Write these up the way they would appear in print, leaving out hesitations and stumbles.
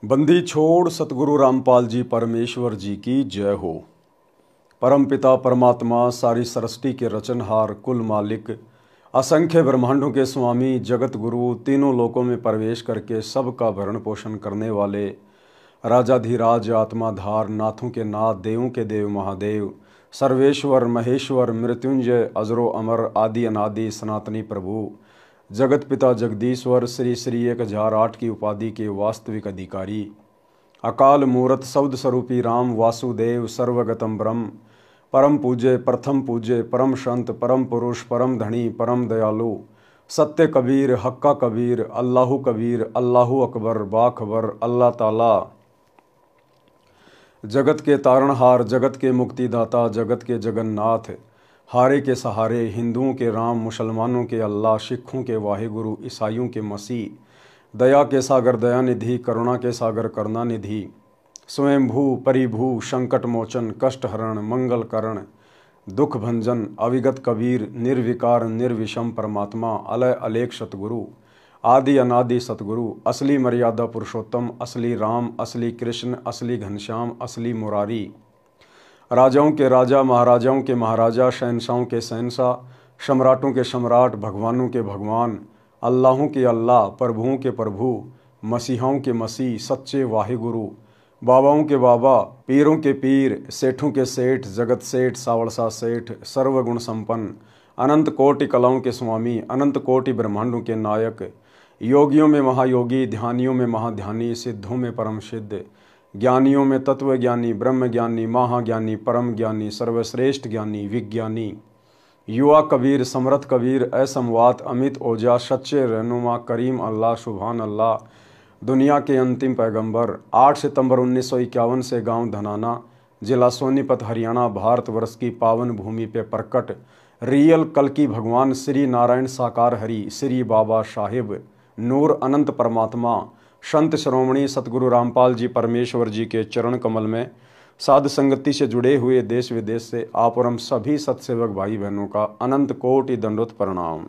बंदी छोड़ सतगुरु रामपाल जी परमेश्वर जी की जय हो। परम पिता परमात्मा सारी सृष्टि के रचनहार कुल मालिक असंख्य ब्रह्मांडों के स्वामी जगत गुरु तीनों लोकों में प्रवेश करके सबका भरण पोषण करने वाले राजाधिराज आत्माधार नाथों के नाथ देवों के देव महादेव सर्वेश्वर महेश्वर मृत्युंजय अजरो अमर आदि अनादि सनातनी प्रभु जगत पिता जगदीश्वर श्री श्री 1008 की उपाधि के वास्तविक अधिकारी अकाल मूरत शब्द स्वरूपी राम वासुदेव सर्वगतम ब्रह्म परम पूज्य प्रथम पूज्य परम संत परम पुरुष परम धनी परम दयालु सत्य कबीर हक्का कबीर अल्लाहु कबीर अल्लाहु अकबर बाखबर अल्लाह ताला जगत के तारणहार जगत के मुक्तिदाता जगत के जगन्नाथ हारे के सहारे हिंदुओं के राम मुसलमानों के अल्लाह सिखों के वाहिगुरु ईसाइयों के मसीह दया के सागर दयानिधि करुणा के सागर करुणानिधि स्वयंभू परिभू संकट मोचन कष्ट हरण मंगल करण दुख भंजन अविगत कबीर निर्विकार निर्विषम परमात्मा अलय अलेख सतगुरु आदि अनादि सतगुरु असली मर्यादा पुरुषोत्तम असली राम असली कृष्ण असली घनश्याम असली मुरारी राजाओं के राजा महाराजाओं के महाराजा शहनशाहों के शहनशाह सम्राटों के सम्राट भगवानों के भगवान अल्लाहों के अल्लाह प्रभुओं के प्रभु मसीहाओं के मसीह सच्चे वाहिगुरु बाबाओं के बाबा पीरों के पीर सेठों के सेठ जगत सेठ सावड़सा सेठ सर्वगुण संपन्न अनंत कोटि कलाओं के स्वामी अनंत कोटि ब्रह्मांडों के नायक योगियों में महायोगी ध्यानियों में महाध्यानी सिद्धों में परम सिद्ध ज्ञानियों में तत्व ज्ञानी ब्रह्म ज्ञानी महाज्ञानी परम ज्ञानी सर्वश्रेष्ठ ज्ञानी विज्ञानी युवा कबीर समर्थ कबीर असमवात अमित ओजा सच्चे रहनुमा करीम अल्लाह सुभान अल्लाह दुनिया के अंतिम पैगंबर 8 सितंबर 1951 से गांव धनाना जिला सोनीपत हरियाणा भारतवर्ष की पावन भूमि पे प्रकट रियल कल्कि भगवान श्री नारायण साकार हरि श्री बाबा साहिब नूर अनंत परमात्मा संत श्रोमणी सतगुरु रामपाल जी परमेश्वर जी के चरण कमल में साध संगति से जुड़े हुए देश विदेश से आप और हम सभी सत्सेवक भाई बहनों का अनंत कोटि दंडोत प्रणाम।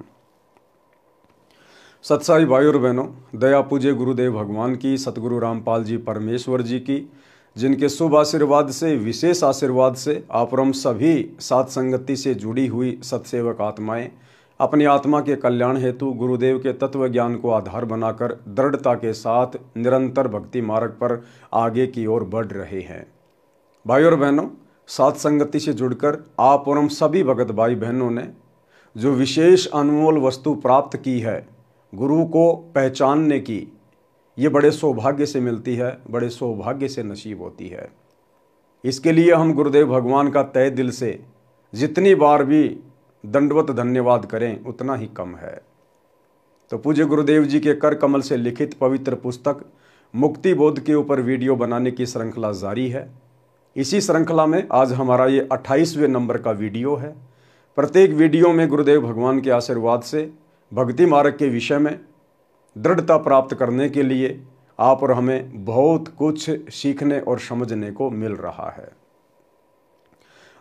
सत्साई भाई और बहनों, दया पूज्य गुरुदेव भगवान की सतगुरु रामपाल जी परमेश्वर जी की जिनके शुभ आशीर्वाद से विशेष आशीर्वाद से आप और हम सभी साध संगति से जुड़ी हुई सत्सेवक आत्माएं अपनी आत्मा के कल्याण हेतु गुरुदेव के तत्व ज्ञान को आधार बनाकर दृढ़ता के साथ निरंतर भक्ति मार्ग पर आगे की ओर बढ़ रहे हैं। भाई और बहनों, साथ संगति से जुड़कर आप और हम सभी भगत भाई बहनों ने जो विशेष अनमोल वस्तु प्राप्त की है गुरु को पहचानने की, ये बड़े सौभाग्य से मिलती है, बड़े सौभाग्य से नसीब होती है। इसके लिए हम गुरुदेव भगवान का तहे दिल से जितनी बार भी दंडवत धन्यवाद करें उतना ही कम है। तो पूज्य गुरुदेव जी के कर कमल से लिखित पवित्र पुस्तक मुक्ति बोध के ऊपर वीडियो बनाने की श्रृंखला जारी है। इसी श्रृंखला में आज हमारा ये 28वें नंबर का वीडियो है। प्रत्येक वीडियो में गुरुदेव भगवान के आशीर्वाद से भक्ति मार्ग के विषय में दृढ़ता प्राप्त करने के लिए आप और हमें बहुत कुछ सीखने और समझने को मिल रहा है।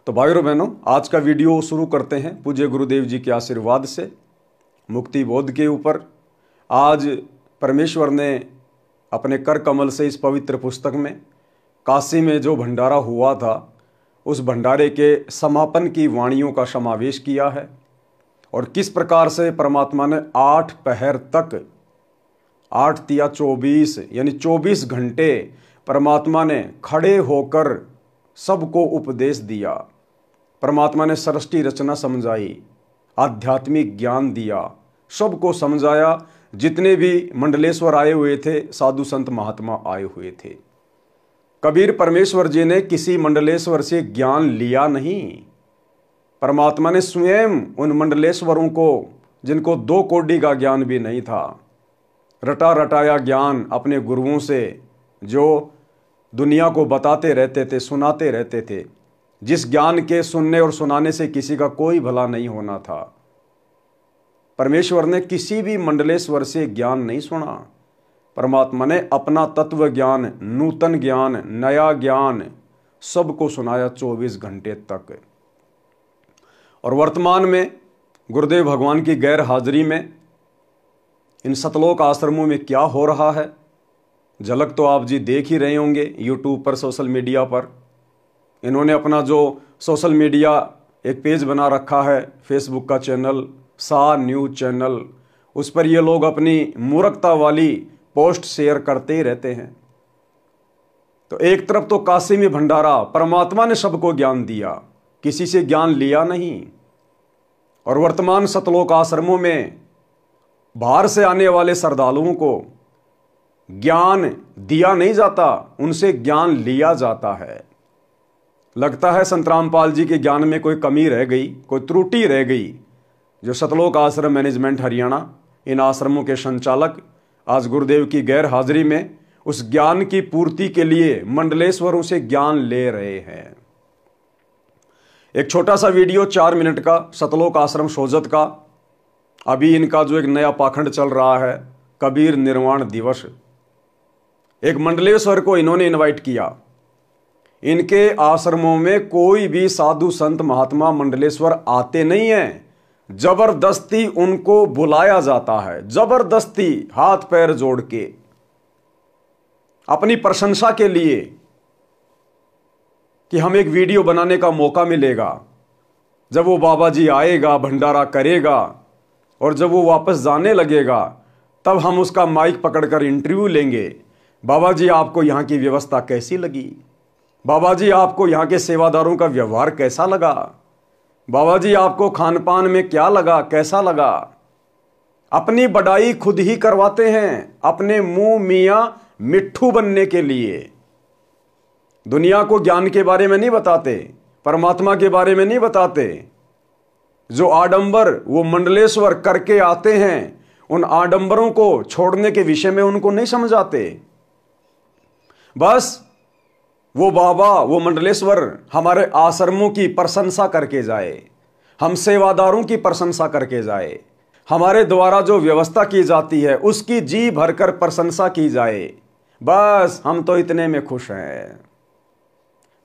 तो भाई और बहनों, आज का वीडियो शुरू करते हैं पूज्य गुरुदेव जी के आशीर्वाद से मुक्ति बोध के ऊपर। आज परमेश्वर ने अपने कर कमल से इस पवित्र पुस्तक में काशी में जो भंडारा हुआ था उस भंडारे के समापन की वाणियों का समावेश किया है और किस प्रकार से परमात्मा ने 8 पहर तक 8 तिया 24 यानी 24 घंटे परमात्मा ने खड़े होकर सबको उपदेश दिया। परमात्मा ने सृष्टि रचना समझाई, आध्यात्मिक ज्ञान दिया, सबको समझाया। जितने भी मंडलेश्वर आए हुए थे, साधु संत महात्मा आए हुए थे, कबीर परमेश्वर जी ने किसी मंडलेश्वर से ज्ञान लिया नहीं। परमात्मा ने स्वयं उन मंडलेश्वरों को, जिनको 2 कौड़ी का ज्ञान भी नहीं था, रटा रटाया ज्ञान अपने गुरुओं से जो दुनिया को बताते रहते थे, सुनाते रहते थे, जिस ज्ञान के सुनने और सुनाने से किसी का कोई भला नहीं होना था। परमेश्वर ने किसी भी मंडलेश्वर से ज्ञान नहीं सुना। परमात्मा ने अपना तत्व ज्ञान, नूतन ज्ञान, नया ज्ञान सबको सुनाया 24 घंटे तक। और वर्तमान में गुरुदेव भगवान की गैर हाजिरी में इन सतलोक आश्रमों में क्या हो रहा है झलक तो आप जी देख ही रहे होंगे यूट्यूब पर, सोशल मीडिया पर। इन्होंने अपना जो सोशल मीडिया एक पेज बना रखा है, फेसबुक का चैनल, सा न्यूज़ चैनल, उस पर ये लोग अपनी मूर्खता वाली पोस्ट शेयर करते ही रहते हैं। तो एक तरफ तो काशी में भंडारा, परमात्मा ने सबको ज्ञान दिया, किसी से ज्ञान लिया नहीं। और वर्तमान सतलोक आश्रमों में बाहर से आने वाले श्रद्धालुओं को ज्ञान दिया नहीं जाता, उनसे ज्ञान लिया जाता है। लगता है संत रामपाल जी के ज्ञान में कोई कमी रह गई, कोई त्रुटि रह गई। जो सतलोक आश्रम मैनेजमेंट हरियाणा, इन आश्रमों के संचालक आज गुरुदेव की गैर हाजिरी में उस ज्ञान की पूर्ति के लिए मंडलेश्वरों से ज्ञान ले रहे हैं। एक छोटा सा वीडियो 4 मिनट का सतलोक आश्रम सोजत का। अभी इनका जो एक नया पाखंड चल रहा है, कबीर निर्वाण दिवस, एक मंडलेश्वर को इन्होंने इनवाइट किया। इनके आश्रमों में कोई भी साधु संत महात्मा मंडलेश्वर आते नहीं हैं, जबरदस्ती उनको बुलाया जाता है, जबरदस्ती हाथ पैर जोड़ के, अपनी प्रशंसा के लिए कि हम एक वीडियो बनाने का मौका मिलेगा। जब वो बाबा जी आएगा, भंडारा करेगा और जब वो वापस जाने लगेगा, तब हम उसका माइक पकड़कर इंटरव्यू लेंगे। बाबा जी आपको यहाँ की व्यवस्था कैसी लगी? बाबा जी आपको यहाँ के सेवादारों का व्यवहार कैसा लगा? बाबा जी आपको खान पान में क्या लगा, कैसा लगा? अपनी बड़ाई खुद ही करवाते हैं, अपने मुंह मियाँ मिट्ठू बनने के लिए। दुनिया को ज्ञान के बारे में नहीं बताते, परमात्मा के बारे में नहीं बताते। जो आडंबर वो मंडलेश्वर करके आते हैं, उन आडंबरों को छोड़ने के विषय में उनको नहीं समझाते। बस वो बाबा, वो मंडलेश्वर हमारे आश्रमों की प्रशंसा करके जाए, हम सेवादारों की प्रशंसा करके जाए, हमारे द्वारा जो व्यवस्था की जाती है उसकी जी भरकर प्रशंसा की जाए। बस हम तो इतने में खुश हैं।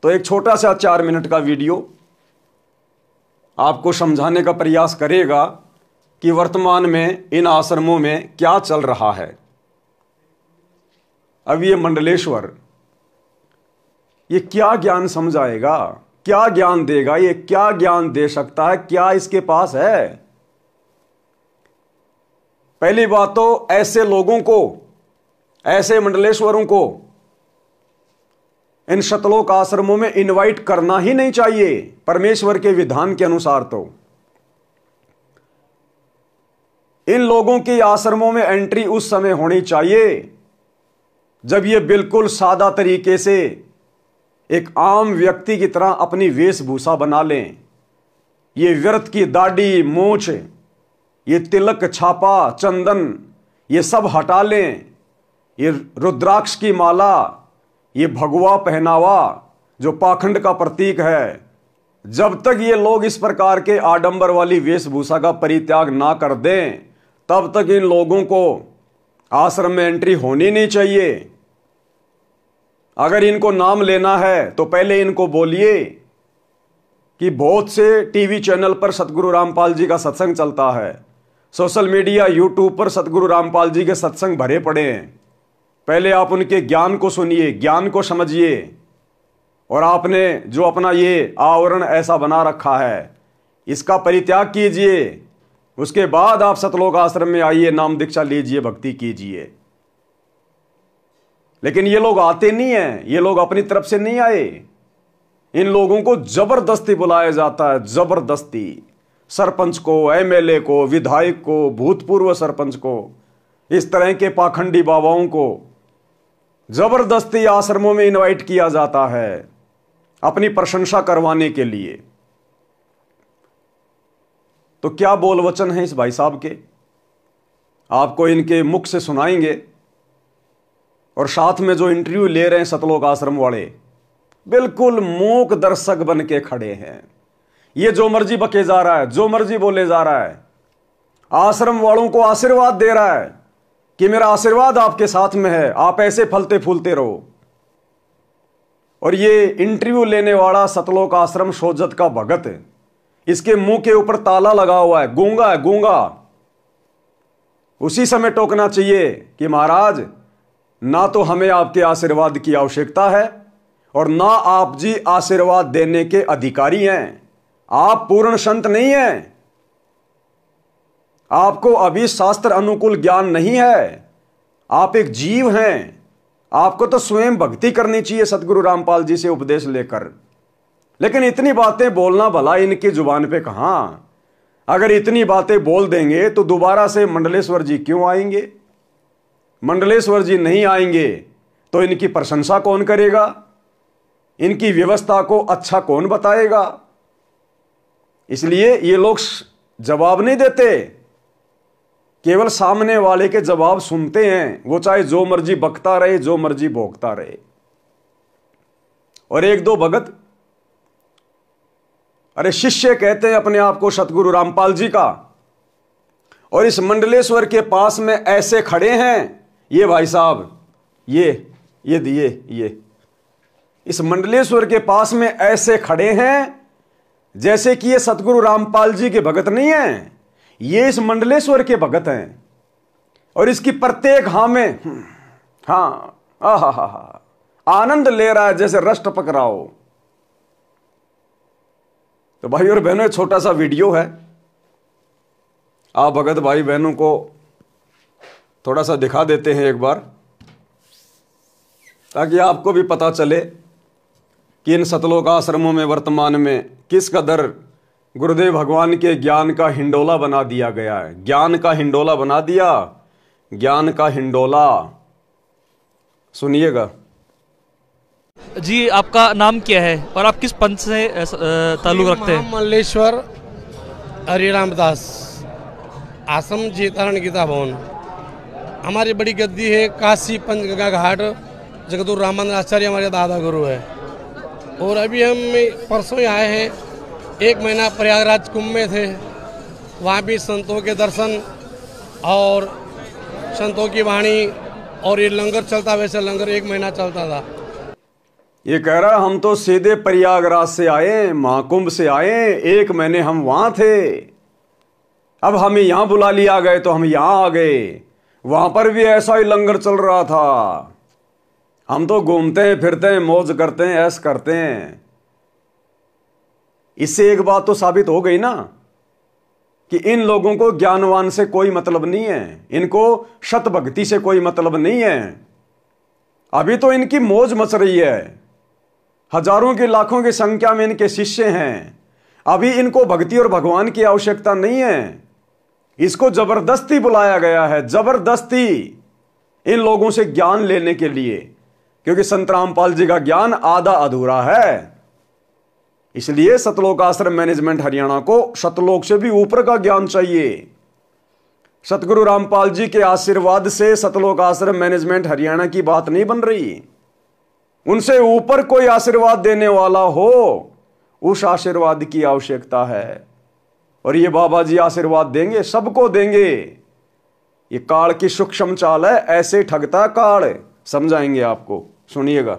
तो एक छोटा सा 4 मिनट का वीडियो आपको समझाने का प्रयास करेगा कि वर्तमान में इन आश्रमों में क्या चल रहा है। अब ये मंडलेश्वर ये क्या ज्ञान समझाएगा, क्या ज्ञान देगा, ये क्या ज्ञान दे सकता है, क्या इसके पास है? पहली बात तो ऐसे लोगों को, ऐसे मंडलेश्वरों को इन सतलोक आश्रमों में इनवाइट करना ही नहीं चाहिए परमेश्वर के विधान के अनुसार। तो इन लोगों की आश्रमों में एंट्री उस समय होनी चाहिए जब ये बिल्कुल सादा तरीके से एक आम व्यक्ति की तरह अपनी वेशभूषा बना लें। ये व्यर्थ की दाढ़ी, मूंछ, ये तिलक, छापा, चंदन, ये सब हटा लें। ये रुद्राक्ष की माला, ये भगवा पहनावा जो पाखंड का प्रतीक है, जब तक ये लोग इस प्रकार के आडंबर वाली वेशभूषा का परित्याग ना कर दें, तब तक इन लोगों को आश्रम में एंट्री होनी नहीं चाहिए। अगर इनको नाम लेना है तो पहले इनको बोलिए कि बहुत से टीवी चैनल पर सतगुरु रामपाल जी का सत्संग चलता है, सोशल मीडिया यूट्यूब पर सतगुरु रामपाल जी के सत्संग भरे पड़े हैं। पहले आप उनके ज्ञान को सुनिए, ज्ञान को समझिए, और आपने जो अपना ये आवरण ऐसा बना रखा है इसका परित्याग कीजिए। उसके बाद आप सतलोक आश्रम में आइए, नाम दीक्षा लीजिए, भक्ति कीजिए। लेकिन ये लोग आते नहीं हैं, ये लोग अपनी तरफ से नहीं आए। इन लोगों को जबरदस्ती बुलाया जाता है, जबरदस्ती। सरपंच को, एमएलए को, विधायक को, भूतपूर्व सरपंच को, इस तरह के पाखंडी बाबाओं को जबरदस्ती आश्रमों में इनवाइट किया जाता है अपनी प्रशंसा करवाने के लिए। तो क्या बोल वचन है इस भाई साहब के, आपको इनके मुख से सुनाएंगे। और साथ में जो इंटरव्यू ले रहे हैं सतलोक आश्रम वाले, बिल्कुल मूक दर्शक बन के खड़े हैं। ये जो मर्जी बके जा रहा है, जो मर्जी बोले जा रहा है, आश्रम वालों को आशीर्वाद दे रहा है कि मेरा आशीर्वाद आपके साथ में है, आप ऐसे फलते फूलते रहो। और ये इंटरव्यू लेने वाला सतलोक आश्रम सोजत का भगत है, इसके मुंह के ऊपर ताला लगा हुआ है, गूंगा है, गूंगा। उसी समय टोकना चाहिए कि महाराज ना तो हमें आपके आशीर्वाद की आवश्यकता है और ना आप जी आशीर्वाद देने के अधिकारी हैं। आप पूर्ण संत नहीं हैं, आपको अभी शास्त्र अनुकूल ज्ञान नहीं है, आप एक जीव हैं। आपको तो स्वयं भक्ति करनी चाहिए सतगुरु रामपाल जी से उपदेश लेकर। लेकिन इतनी बातें बोलना भला इनकी जुबान पे कहां। अगर इतनी बातें बोल देंगे तो दोबारा से मंडलेश्वर जी क्यों आएंगे? मंडलेश्वर जी नहीं आएंगे तो इनकी प्रशंसा कौन करेगा? इनकी व्यवस्था को अच्छा कौन बताएगा? इसलिए ये लोग जवाब नहीं देते, केवल सामने वाले के जवाब सुनते हैं। वो चाहे जो मर्जी बकता रहे, जो मर्जी भोगता रहे। और एक दो भगत, अरे शिष्य कहते हैं अपने आप को सतगुरु रामपाल जी का, और इस मंडलेश्वर के पास में ऐसे खड़े हैं। ये भाई साहब, ये इस मंडलेश्वर के पास में ऐसे खड़े हैं जैसे कि ये सतगुरु रामपाल जी के भगत नहीं हैं, ये इस मंडलेश्वर के भगत हैं। और इसकी प्रत्येक आनंद ले रहा है जैसे रस्ट पकड़ाओ। तो भाई और बहनों, छोटा सा वीडियो है, आप भगत भाई बहनों को थोड़ा सा दिखा देते हैं एक बार, ताकि आपको भी पता चले कि इन सतलोक आश्रमों में वर्तमान में किस कदर गुरुदेव भगवान के ज्ञान का हिंडोला बना दिया गया है। ज्ञान का हिंडोला बना दिया, ज्ञान का हिंडोला। सुनिएगा जी। आपका नाम क्या है और आप किस पंथ से ताल्लुक रखते हैं? मल्लेश्वर हरिरामदास, आश्रम चेतारण गीता भवन। हमारी बड़ी गद्दी है काशी पंचगंगा घाट। जगतगुरु रामानंद आचार्य हमारे दादा गुरु है। और अभी हम परसों ही आए हैं, 1 महीना प्रयागराज कुंभ में थे। वहाँ भी संतों के दर्शन और संतों की वाणी, और ये लंगर चलता, वैसे लंगर 1 महीना चलता था। ये कह रहा हम तो सीधे प्रयागराज से आए, महाकुंभ से आए, 1 महीने हम वहां थे, अब हमें यहां बुला लिया गए तो हम यहां आ गए। वहां पर भी ऐसा ही लंगर चल रहा था। हम तो घूमते हैं, फिरते हैं, मौज करते हैं, ऐश करते हैं। इससे एक बात तो साबित हो गई ना कि इन लोगों को ज्ञानवान से कोई मतलब नहीं है, इनको शत भक्ति से कोई मतलब नहीं है। अभी तो इनकी मौज मच रही है, हजारों की लाखों की संख्या में इनके शिष्य हैं। अभी इनको भक्ति और भगवान की आवश्यकता नहीं है। इसको जबरदस्ती बुलाया गया है, जबरदस्ती इन लोगों से ज्ञान लेने के लिए, क्योंकि संत रामपाल जी का ज्ञान आधा अधूरा है। इसलिए सतलोक आश्रम मैनेजमेंट हरियाणा को सतलोक से भी ऊपर का ज्ञान चाहिए। सतगुरु रामपाल जी के आशीर्वाद से सतलोक आश्रम मैनेजमेंट हरियाणा की बात नहीं बन रही। उनसे ऊपर कोई आशीर्वाद देने वाला हो, उस आशीर्वाद की आवश्यकता है। और ये बाबा जी आशीर्वाद देंगे, सबको देंगे। ये काल की सूक्ष्म चाल है, ऐसे ठगता काल, समझाएंगे आपको। सुनिएगा।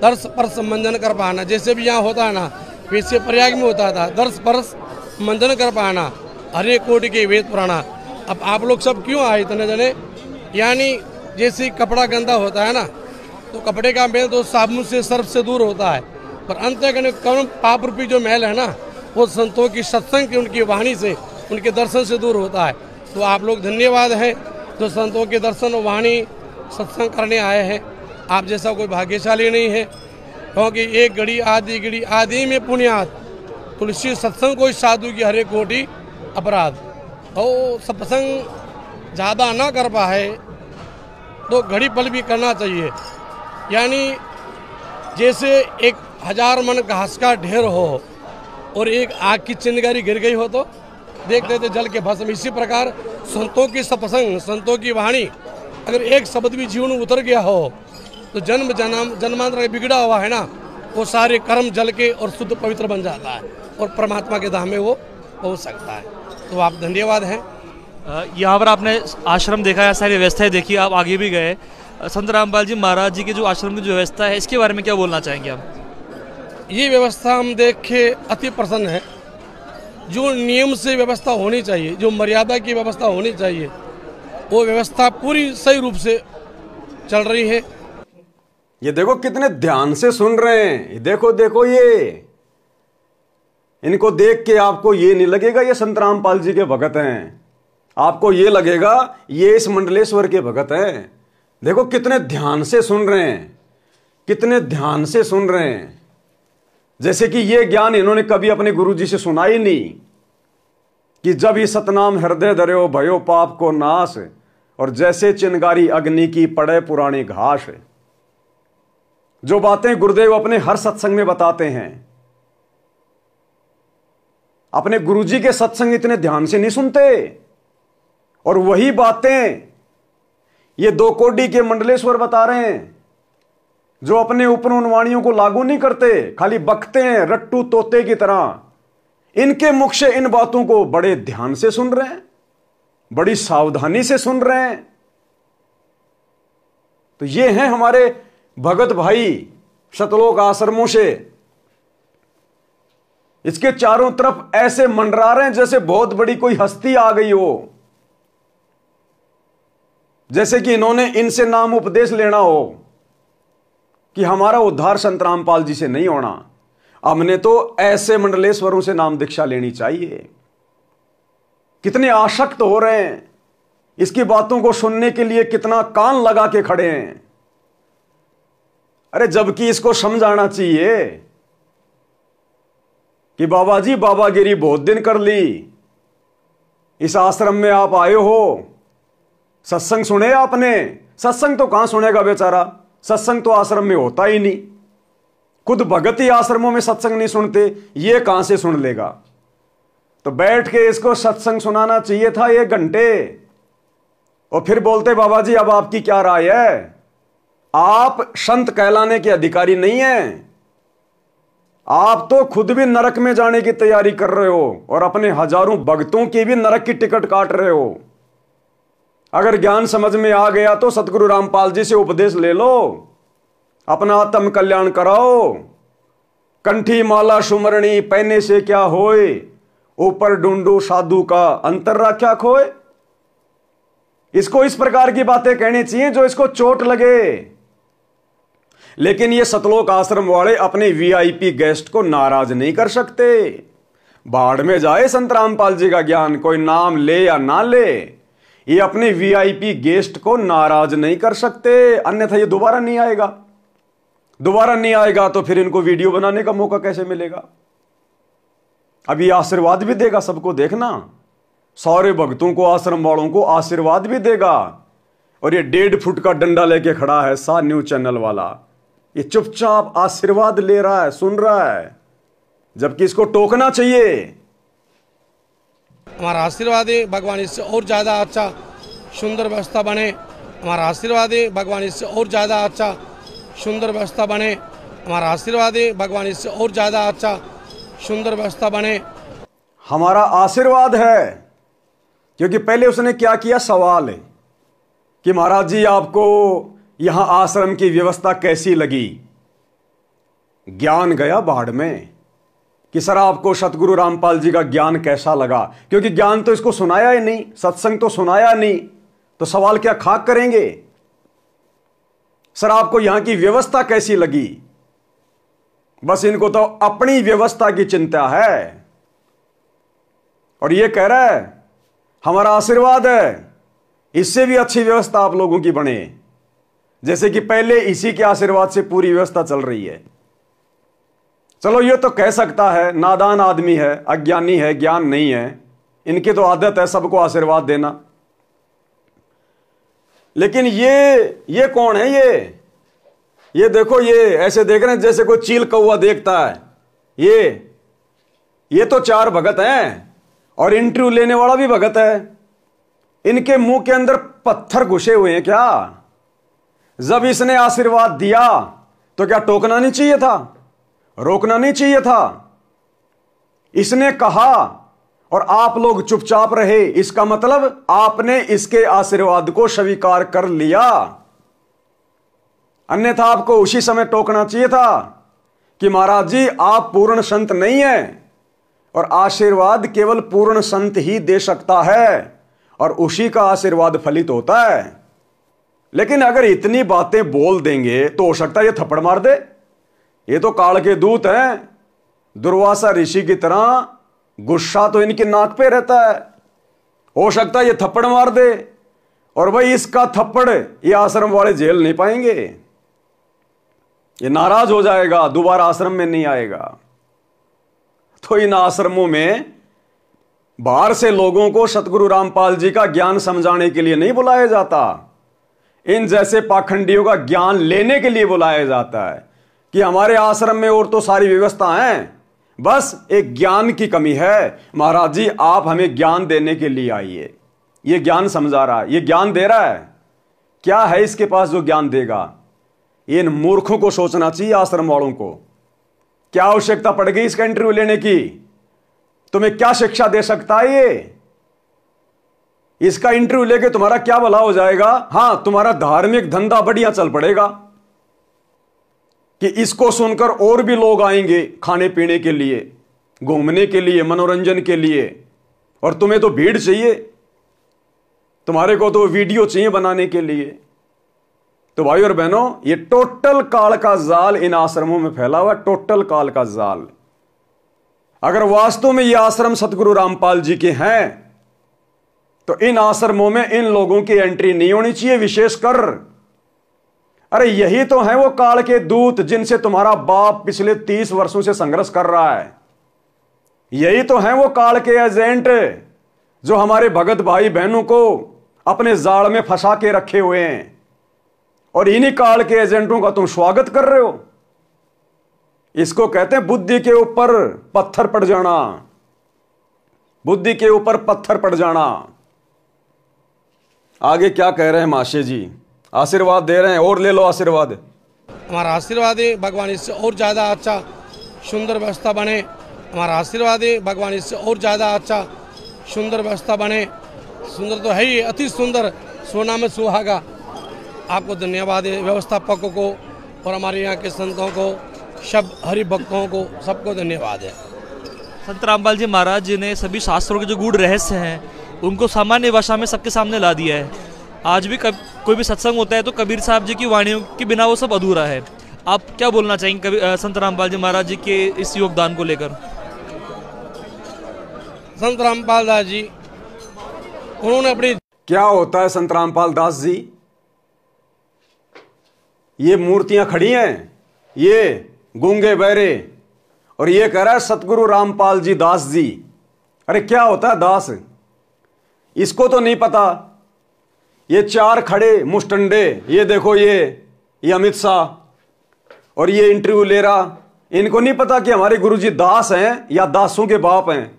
दर्श परस मंजन कर पाना, जैसे भी यहाँ होता है ना, वैसे प्रयाग में होता था। दर्श परस मंजन कर पाना, हरे कोटि के वेद पुराना। अब आप लोग सब क्यों आए इतने जने? यानी जैसे कपड़ा गंदा होता है ना, तो कपड़े का मैल तो साबुन से, सर्फ से दूर होता है, पर अंत कौन पाप रूपी जो मैल है ना, वो संतों की सत्संग की, उनकी वाणी से, उनके दर्शन से दूर होता है। तो आप लोग धन्यवाद हैं जो संतों के दर्शन और वाणी सत्संग करने आए हैं। आप जैसा कोई भाग्यशाली नहीं है, क्योंकि एक घड़ी आदि में पुण्यात, तुलसी सत्संग कोई साधु की हरे कोटि अपराध। तो सत्संग ज़्यादा ना कर पाए तो घड़ी पल भी करना चाहिए। यानी जैसे 1000 मन घास का ढेर हो और एक आग की चिंगारी गिर गई हो तो देख लेते जल के भस्म। इसी प्रकार संतों की सत्संग, संतों की वाणी, अगर एक शब्द भी जीवन में उतर गया हो तो जन्मांतर बिगड़ा हुआ है ना, वो सारे कर्म जल के और शुद्ध पवित्र बन जाता है और परमात्मा के धाम में वो पहुंच सकता है। तो आप धन्यवाद हैं। यहाँ पर आपने आश्रम देखा है, सारी व्यवस्थाएं देखी, आप आगे भी गए। संत रामपाल जी महाराज जी के जो आश्रम की जो व्यवस्था है, इसके बारे में क्या बोलना चाहेंगे आप? ये व्यवस्था हम देख के अति प्रसन्न है। जो नियम से व्यवस्था होनी चाहिए, जो मर्यादा की व्यवस्था होनी चाहिए, वो व्यवस्था पूरी सही रूप से चल रही है। ये देखो कितने ध्यान से सुन रहे हैं, देखो देखो ये, इनको देख के आपको ये नहीं लगेगा ये संत रामपाल जी के भगत हैं, आपको ये लगेगा ये इस मंडलेश्वर के भगत हैं। देखो कितने ध्यान से सुन रहे हैं, कितने ध्यान से सुन रहे हैं, जैसे कि ये ज्ञान इन्होंने कभी अपने गुरुजी से सुना ही नहीं कि जब ही सतनाम हृदय धर्यो भयो पाप को नाश, और जैसे चिंगारी अग्नि की पड़े पुरानी घास। जो बातें गुरुदेव अपने हर सत्संग में बताते हैं, अपने गुरुजी के सत्संग इतने ध्यान से नहीं सुनते, और वही बातें ये दो कोडी के मंडलेश्वर बता रहे हैं, जो अपने ऊपर उन वाणियों को लागू नहीं करते, खाली बकते हैं रट्टू तोते की तरह। इनके मुख से इन बातों को बड़े ध्यान से सुन रहे हैं, बड़ी सावधानी से सुन रहे हैं। तो ये हैं हमारे भगत भाई सतलोक आश्रमों से। इसके चारों तरफ ऐसे मंडरा रहे हैं जैसे बहुत बड़ी कोई हस्ती आ गई हो, जैसे कि इन्होंने इनसे नाम उपदेश लेना हो कि हमारा उद्धार संत रामपाल जी से नहीं होना, हमने तो ऐसे मंडलेश्वरों से नाम दीक्षा लेनी चाहिए। कितने आसक्त हो रहे हैं, इसकी बातों को सुनने के लिए कितना कान लगा के खड़े हैं। अरे जबकि इसको समझाना चाहिए कि बाबा जी बाबागिरी बहुत दिन कर ली, इस आश्रम में आप आए हो, सत्संग सुने आपने? सत्संग तो कहां सुनेगा बेचारा, सत्संग तो आश्रम में होता ही नहीं, खुद भगत ही आश्रमों में सत्संग नहीं सुनते, ये कहां से सुन लेगा? तो बैठ के इसको सत्संग सुनाना चाहिए था 1 घंटे, और फिर बोलते बाबा जी अब आपकी क्या राय है? आप संत कहलाने के अधिकारी नहीं हैं, आप तो खुद भी नरक में जाने की तैयारी कर रहे हो और अपने हजारों भक्तों की भी नरक की टिकट काट रहे हो। अगर ज्ञान समझ में आ गया तो सतगुरु रामपाल जी से उपदेश ले लो, अपना आत्म कल्याण कराओ। कंठी माला सुमरणी पहने से क्या होए, ऊपर ढूंढो साधु का अंतर राख्या खोए। इसको इस प्रकार की बातें कहनी चाहिए जो इसको चोट लगे। लेकिन ये सतलोक आश्रम वाले अपने वीआईपी गेस्ट को नाराज नहीं कर सकते। बाढ़ में जाए संत रामपाल जी का ज्ञान, कोई नाम ले या ना ले, ये अपने वीआईपी गेस्ट को नाराज नहीं कर सकते, अन्यथा ये दोबारा नहीं आएगा। दोबारा नहीं आएगा तो फिर इनको वीडियो बनाने का मौका कैसे मिलेगा? अब ये आशीर्वाद भी देगा सबको, देखना, सारे भक्तों को, आश्रम वालों को आशीर्वाद भी देगा। और ये 1.5 फुट का डंडा लेके खड़ा है सा न्यूज चैनल वाला, ये चुपचाप आशीर्वाद ले रहा है, सुन रहा है, जबकि इसको टोकना चाहिए। हमारा आशीर्वाद है भगवान इससे और ज़्यादा अच्छा सुंदर व्यवस्था बने। हमारा आशीर्वाद है भगवान इससे और ज़्यादा अच्छा सुंदर व्यवस्था बने। हमारा आशीर्वाद है भगवान इससे और ज़्यादा अच्छा सुंदर व्यवस्था बने। हमारा आशीर्वाद है, क्योंकि पहले उसने क्या किया, सवाल है कि महाराज जी आपको यहां आश्रम की व्यवस्था कैसी लगी? ज्ञान गया बाढ़ में कि सर आपको सतगुरु रामपाल जी का ज्ञान कैसा लगा? क्योंकि ज्ञान तो इसको सुनाया ही नहीं, सत्संग तो सुनाया नहीं, तो सवाल क्या खाक करेंगे? सर आपको यहां की व्यवस्था कैसी लगी? बस इनको तो अपनी व्यवस्था की चिंता है। और ये कह रहा है हमारा आशीर्वाद है इससे भी अच्छी व्यवस्था आप लोगों की बने, जैसे कि पहले इसी के आशीर्वाद से पूरी व्यवस्था चल रही है। चलो ये तो कह सकता है, नादान आदमी है, अज्ञानी है, ज्ञान नहीं है, इनकी तो आदत है सबको आशीर्वाद देना। लेकिन ये कौन है? ये देखो, ये ऐसे देख रहे हैं जैसे कोई चील कौवा देखता है। ये तो 4 भगत हैं और इंटरव्यू लेने वाला भी भगत है। इनके मुंह के अंदर पत्थर घुसे हुए हैं क्या? जब इसने आशीर्वाद दिया तो क्या टोकना नहीं चाहिए था? रोकना नहीं चाहिए था? इसने कहा और आप लोग चुपचाप रहे, इसका मतलब आपने इसके आशीर्वाद को स्वीकार कर लिया। अन्यथा आपको उसी समय टोकना चाहिए था कि महाराज जी आप पूर्ण संत नहीं हैं और आशीर्वाद केवल पूर्ण संत ही दे सकता है और उसी का आशीर्वाद फलित होता है। लेकिन अगर इतनी बातें बोल देंगे तो हो सकता है ये थप्पड़ मार दे। ये तो काल के दूत हैं, दुर्वासा ऋषि की तरह गुस्सा तो इनके नाक पे रहता है। हो सकता है ये थप्पड़ मार दे, और भाई इसका थप्पड़ ये आश्रम वाले झेल नहीं पाएंगे, ये नाराज हो जाएगा, दोबारा आश्रम में नहीं आएगा। तो इन आश्रमों में बाहर से लोगों को सतगुरु रामपाल जी का ज्ञान समझाने के लिए नहीं बुलाया जाता, इन जैसे पाखंडियों का ज्ञान लेने के लिए बुलाया जाता है कि हमारे आश्रम में और तो सारी व्यवस्था है, बस एक ज्ञान की कमी है। महाराज जी आप हमें ज्ञान देने के लिए आइए। ये ज्ञान समझा रहा है, ये ज्ञान दे रहा है, क्या है इसके पास जो ज्ञान देगा? इन मूर्खों को सोचना चाहिए, आश्रम वालों को। क्या आवश्यकता पड़ गई इसका इंटरव्यू लेने की? तुम्हें क्या शिक्षा दे सकता है ये? इसका इंटरव्यू लेके तुम्हारा क्या भला हो जाएगा? हां, तुम्हारा धार्मिक धंधा बढ़िया चल पड़ेगा कि इसको सुनकर और भी लोग आएंगे खाने पीने के लिए, घूमने के लिए, मनोरंजन के लिए। और तुम्हें तो भीड़ चाहिए, तुम्हारे को तो वीडियो चाहिए बनाने के लिए। तो भाई और बहनों, ये टोटल काल का जाल इन आश्रमों में फैला हुआ, टोटल काल का जाल। अगर वास्तव में ये आश्रम सतगुरु रामपाल जी के हैं तो इन आश्रमों में इन लोगों की एंट्री नहीं होनी चाहिए, विशेषकर। अरे यही तो है वो काल के दूत जिनसे तुम्हारा बाप पिछले 30 वर्षों से संघर्ष कर रहा है। यही तो है वो काल के एजेंट जो हमारे भगत भाई बहनों को अपने जाल में फंसा के रखे हुए हैं, और इन्हीं काल के एजेंटों का तुम स्वागत कर रहे हो। इसको कहते हैं बुद्धि के ऊपर पत्थर पड़ जाना, बुद्धि के ऊपर पत्थर पड़ जाना। आगे क्या कह रहे हैं महाशय जी? आशीर्वाद दे रहे हैं, और ले लो आशीर्वाद। हमारा आशीर्वाद है भगवान इससे और ज़्यादा अच्छा सुंदर व्यवस्था बने। हमारा आशीर्वाद है भगवान इससे और ज़्यादा अच्छा सुंदर व्यवस्था बने। सुंदर तो है ही, अति सुंदर, सोना में सुहागा। आपको धन्यवाद है, व्यवस्थापकों को और हमारे यहाँ के संतों को, सब हरि भक्तों को, सबको धन्यवाद है। संत रामपाल जी महाराज जी ने सभी शास्त्रों के जो गूढ़ रहस्य हैं उनको सामान्य भाषा में सबके सामने ला दिया है। आज भी कोई भी सत्संग होता है तो कबीर साहब जी की वाणियों के बिना वो सब अधूरा है। आप क्या बोलना चाहेंगे संत रामपाल जी महाराज जी के इस योगदान को लेकर? संत रामपाल दास जी, उन्होंने अपनी, क्या होता है संत रामपाल दास जी? ये मूर्तियां खड़ी हैं, ये गूंगे बहरे, और ये कह रहा है सतगुरु रामपाल जी दास जी। अरे क्या होता है दास? इसको तो नहीं पता। ये चार खड़े मुस्टंडे, ये देखो, ये अमित शाह, और ये इंटरव्यू ले रहा, इनको नहीं पता कि हमारे गुरुजी दास हैं या दासों के बाप हैं।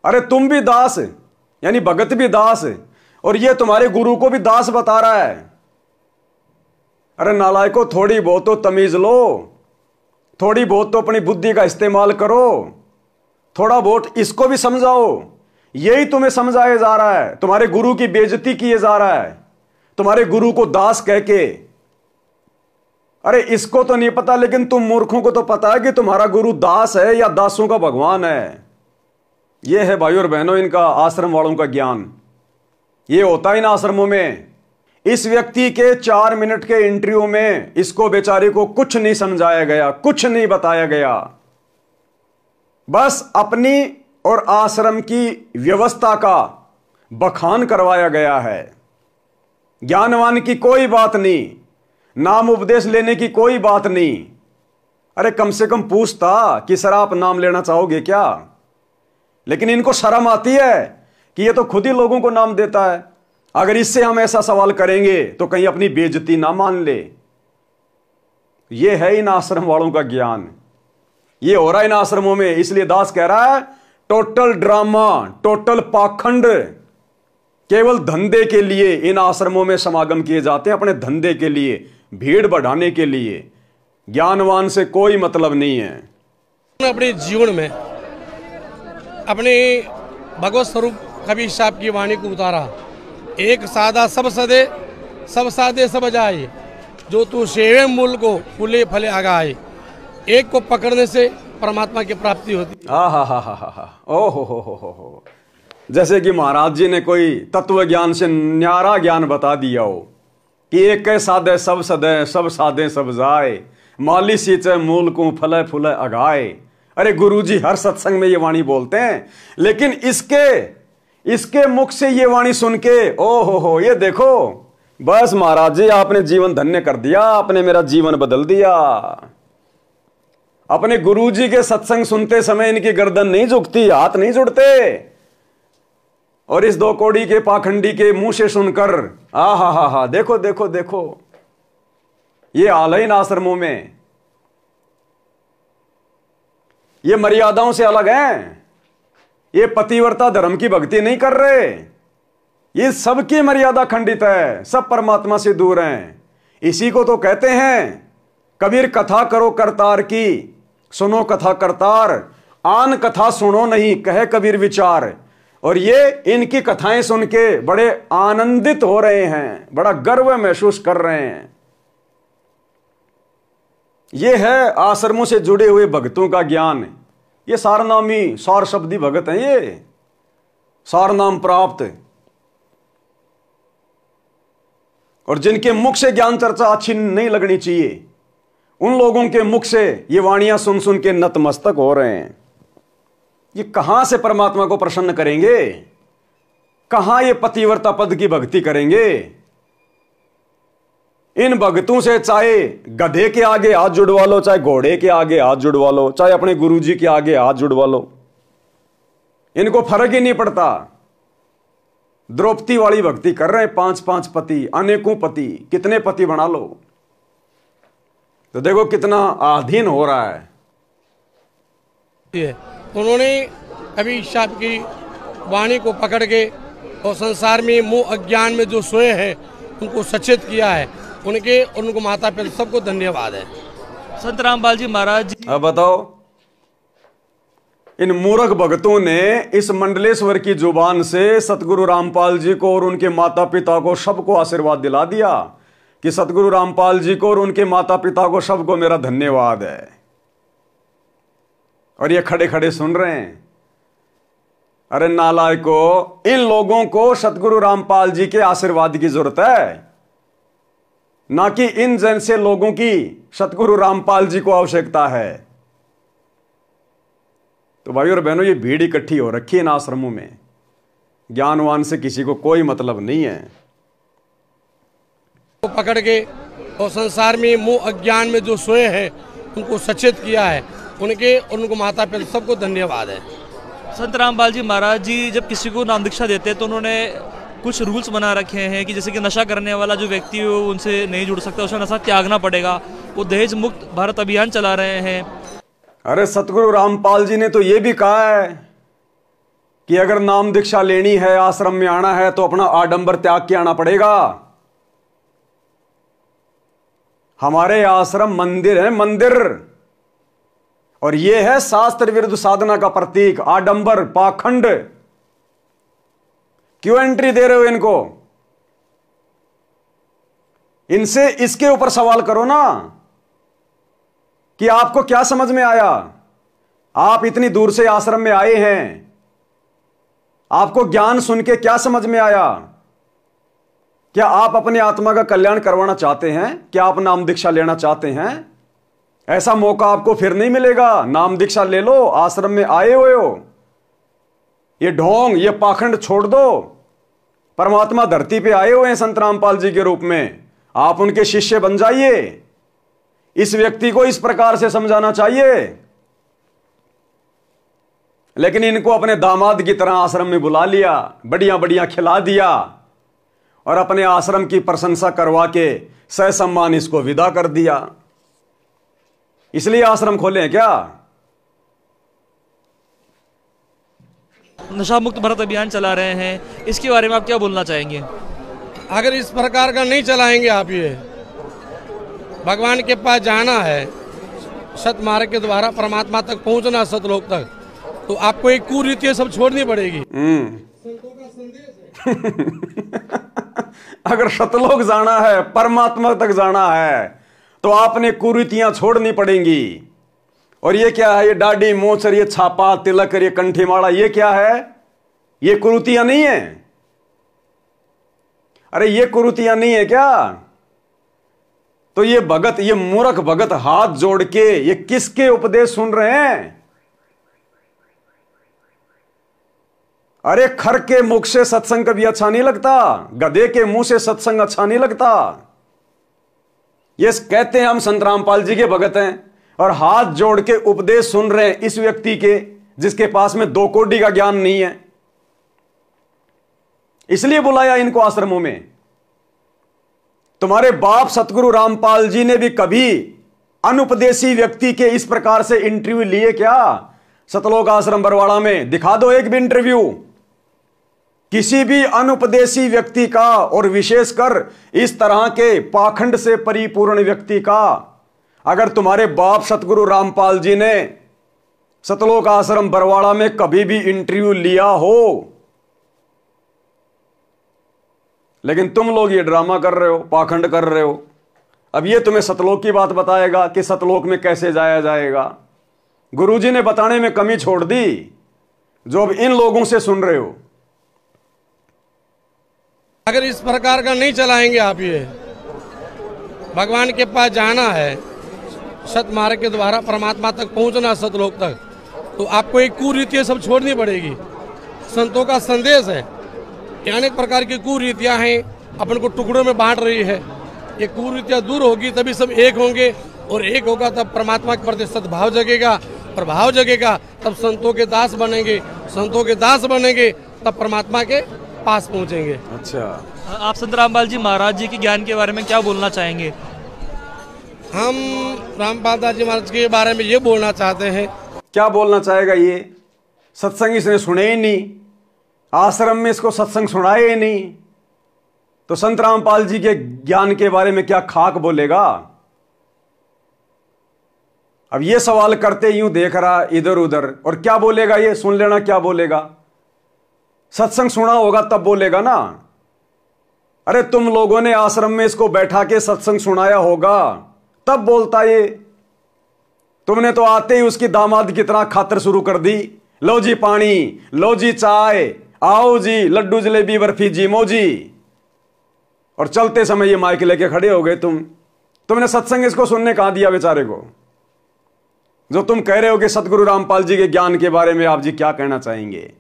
अरे तुम भी दास, यानी भगत भी दास, और ये तुम्हारे गुरु को भी दास बता रहा है। अरे नालायको, थोड़ी बहुत तो तमीज लो, थोड़ी बहुत तो अपनी बुद्धि का इस्तेमाल करो, थोड़ा बहुत इसको भी समझाओ। यही तुम्हें समझाया जा रहा है, तुम्हारे गुरु की बेइज्जती किए जा रहा है, तुम्हारे गुरु को दास कह के। अरे इसको तो नहीं पता, लेकिन तुम मूर्खों को तो पता है कि तुम्हारा गुरु दास है या दासों का भगवान है। यह है भाई और बहनों इनका, आश्रम वालों का ज्ञान। यह होता है इन आश्रमों में। इस व्यक्ति के 4 मिनट के इंटरव्यू में इसको बेचारे को कुछ नहीं समझाया गया, कुछ नहीं बताया गया, बस अपनी और आश्रम की व्यवस्था का बखान करवाया गया है। ज्ञानवान की कोई बात नहीं, नाम उपदेश लेने की कोई बात नहीं। अरे कम से कम पूछता कि सर आप नाम लेना चाहोगे क्या? लेकिन इनको शर्म आती है कि ये तो खुद ही लोगों को नाम देता है। अगर इससे हम ऐसा सवाल करेंगे तो कहीं अपनी बेइज्जती ना मान ले। ये है इन आश्रम वालों का ज्ञान, ये हो रहा है इन आश्रमों में। इसलिए दास कह रहा है टोटल ड्रामा, टोटल पाखंड, केवल धंधे के लिए इन आश्रमों में समागम किए जाते हैं, अपने धंधे के लिए, भीड़ बढ़ाने के लिए। ज्ञानवान से कोई मतलब नहीं है। अपने जीवन में अपने भगवत स्वरूप कबीर साहब की वाणी को उतारा। एक सादा सब सदे, सब सादे सब जाए, जो तू सेवे मूल को फूले फले आगाए। एक को पकड़ने से परमात्मा की प्राप्ति होती। हा, ओ हो, जैसे कि महाराज जी ने कोई तत्व ज्ञान से न्यारा ज्ञान बता दिया हो कि एक कै साधे सब सदै, सब साधे सब जाए, माली सींचे मूल को फले फूले अगाए। अरे गुरुजी हर सत्संग में ये वाणी बोलते हैं, लेकिन इसके मुख से ये वाणी सुन के ओ हो ये देखो, बस महाराज जी आपने जीवन धन्य कर दिया, आपने मेरा जीवन बदल दिया। अपने गुरुजी के सत्संग सुनते समय इनकी गर्दन नहीं झुकती, हाथ नहीं जुड़ते, और इस दो कौड़ी के पाखंडी के मुंह से सुनकर हा देखो देखो देखो, ये हाल है इन आश्रमों में। ये मर्यादाओं से अलग हैं, ये पतिव्रता धर्म की भक्ति नहीं कर रहे, ये सबकी मर्यादा खंडित है, सब परमात्मा से दूर हैं। इसी को तो कहते हैं कबीर कथा करो करतार की, सुनो कथा करतार, आन कथा सुनो नहीं कहे कबीर विचार। और ये इनकी कथाएं सुन के बड़े आनंदित हो रहे हैं, बड़ा गर्व महसूस कर रहे हैं। ये है आश्रमों से जुड़े हुए भक्तों का ज्ञान। ये सारनामी सार शब्दी भगत हैं, ये सार नाम प्राप्त, और जिनके मुख से ज्ञान चर्चा अच्छी नहीं लगनी चाहिए, उन लोगों के मुख से ये वाणियां सुन सुन के नतमस्तक हो रहे हैं। ये कहां से परमात्मा को प्रसन्न करेंगे, कहां ये पतिव्रता पद की भक्ति करेंगे। इन भक्तों से चाहे गधे के आगे हाथ जुड़वा लो, चाहे घोड़े के आगे हाथ जुड़वा लो, चाहे अपने गुरुजी के आगे हाथ जुड़वा लो, इनको फर्क ही नहीं पड़ता। द्रौपदी वाली भक्ति कर रहे हैं, 5-5 पति, अनेकों पति, कितने पति बना लो। तो देखो कितना आधीन हो रहा है। उन्होंने अभी ईश्वर की वाणी को पकड़ के और संसार में मोह अज्ञान में जो सोए हैं उनको सचेत किया है। उनको माता पिता सबको धन्यवाद है। संत रामपाल जी महाराज। अब बताओ, इन मूर्ख भक्तों ने इस मंडलेश्वर की जुबान से सतगुरु रामपाल जी को और उनके माता पिता को सबको आशीर्वाद दिला दिया कि सतगुरु रामपाल जी को और उनके माता पिता को सबको मेरा धन्यवाद है। और ये खड़े खड़े सुन रहे हैं। अरे नालायको, इन लोगों को सतगुरु रामपाल जी के आशीर्वाद की जरूरत है, ना कि इन जैसे लोगों की सतगुरु रामपाल जी को आवश्यकता है। तो भाई और बहनों, ये भीड़ इकट्ठी हो रखी है इन आश्रमों में, ज्ञानवान से किसी को कोई मतलब नहीं है। तो पकड़ के और संसार में मोह अज्ञान में जो सोए हैं उनको सचेत किया है। उनको माता पिता सबको धन्यवाद है। संत रामपाल जी महाराज जी जब किसी को नाम दीक्षा देते हैं तो उन्होंने कुछ रूल्स बना रखे हैं कि जैसे कि नशा करने वाला जो व्यक्ति हो उनसे नहीं जुड़ सकता, उसे नशा त्यागना पड़ेगा। वो दहेज मुक्त भारत अभियान चला रहे हैं। अरे सतगुरु रामपाल जी ने तो ये भी कहा है कि अगर नाम दीक्षा लेनी है, आश्रम में आना है, तो अपना आडंबर त्याग के आना पड़ेगा। हमारे आश्रम मंदिर है, मंदिर, और यह है शास्त्र विरुद्ध साधना का प्रतीक। आडंबर, पाखंड, क्यों एंट्री दे रहे हो इनको? इनसे इसके ऊपर सवाल करो ना कि आपको क्या समझ में आया। आप इतनी दूर से आश्रम में आए हैं, आपको ज्ञान सुन के क्या समझ में आया? क्या आप अपनी आत्मा का कल्याण करवाना चाहते हैं? क्या आप नाम दीक्षा लेना चाहते हैं? ऐसा मौका आपको फिर नहीं मिलेगा। नाम दीक्षा ले लो, आश्रम में आए हुए हो। ये ढोंग, ये पाखंड छोड़ दो। परमात्मा धरती पे आए हुए हैं संत रामपाल जी के रूप में, आप उनके शिष्य बन जाइए। इस व्यक्ति को इस प्रकार से समझाना चाहिए। लेकिन इनको अपने दामाद की तरह आश्रम में बुला लिया, बढ़िया बढ़िया खिला दिया और अपने आश्रम की प्रशंसा करवा के सहसम्मान इसको विदा कर दिया। इसलिए आश्रम खोले हैं क्या? नशा मुक्त भारत अभियान चला रहे हैं, इसके बारे में आप क्या बोलना चाहेंगे? अगर इस प्रकार का नहीं चलाएंगे आप, ये भगवान के पास जाना है, सत मार्ग के द्वारा परमात्मा तक पहुंचना, सतलोक तक, तो आपको एक कुरीति सब छोड़नी पड़ेगी। अगर सतलोक जाना है, परमात्मा तक जाना है, तो आपने कुरीतियां छोड़नी पड़ेंगी। और ये क्या है? ये दाढ़ी, मोछ, ये छापा, तिलक, ये कंठी माला, ये क्या है? ये कुरीतियां नहीं है? अरे ये कुरीतियां नहीं है क्या? तो ये भगत, ये मूर्ख भगत हाथ जोड़ के ये किसके उपदेश सुन रहे हैं? अरे खर के मुख से सत्संग कभी अच्छा नहीं लगता, गधे के मुंह से सत्संग अच्छा नहीं लगता। ये कहते हैं हम संत रामपाल जी के भगत हैं और हाथ जोड़ के उपदेश सुन रहे हैं इस व्यक्ति के जिसके पास में 2 कौड़ी का ज्ञान नहीं है। इसलिए बुलाया इनको आश्रमों में। तुम्हारे बाप सतगुरु रामपाल जी ने भी कभी अनुपदेशी व्यक्ति के इस प्रकार से इंटरव्यू लिए क्या? सतलोक आश्रम बरवाड़ा में दिखा दो एक भी इंटरव्यू किसी भी अनुपदेशी व्यक्ति का, और विशेषकर इस तरह के पाखंड से परिपूर्ण व्यक्ति का। अगर तुम्हारे बाप सतगुरु रामपाल जी ने सतलोक आश्रम बरवाड़ा में कभी भी इंटरव्यू लिया हो, लेकिन तुम लोग ये ड्रामा कर रहे हो, पाखंड कर रहे हो। अब ये तुम्हें सतलोक की बात बताएगा कि सतलोक में कैसे जाया जाएगा। गुरुजी ने बताने में कमी छोड़ दी जो अब इन लोगों से सुन रहे हो। अगर इस प्रकार का नहीं चलाएंगे आप, ये भगवान के पास जाना है, सतमार्ग के द्वारा परमात्मा तक पहुंचना, सतलोक तक, तो आपको एक कुरीतियां सब छोड़नी पड़ेगी। संतों का संदेश है कि अनेक प्रकार की कुरीतियां हैं, अपन को टुकड़ों में बांट रही है। ये कुरीतियां दूर होगी तभी सब एक होंगे, और एक होगा तब परमात्मा के प्रति सद्भाव जगेगा, प्रभाव जगेगा, तब संतों के दास बनेंगे, संतों के दास बनेंगे तब परमात्मा के पास पहुंचेंगे। अच्छा, आप संत रामपाल जी महाराज जी के ज्ञान के बारे में क्या बोलना चाहेंगे? हम रामपाल दास जी महाराज के बारे में ये बोलना चाहते हैं। क्या बोलना चाहेगा? ये सत्संग इसने सुने ही नहीं, आश्रम में इसको सत्संग सुनाए ही नहीं, तो संत रामपाल जी के ज्ञान के बारे में क्या खाक बोलेगा? अब ये सवाल करते यूं देख रहा इधर उधर, और क्या बोलेगा ये? सुन लेना क्या बोलेगा। सत्संग सुना होगा तब बोलेगा ना। अरे तुम लोगों ने आश्रम में इसको बैठा के सत्संग सुनाया होगा तब बोलता ये। तुमने तो आते ही उसकी दामाद की तरह खातर शुरू कर दी। लो जी पानी, लो जी चाय, आओ जी लड्डू जलेबी बर्फी जी मोजी, और चलते समय ये माइक लेके खड़े हो गए। तुमने सत्संग इसको सुनने कहां दिया बेचारे को? जो तुम कह रहे हो कि सतगुरु रामपाल जी के ज्ञान के बारे में आप जी क्या कहना चाहेंगे?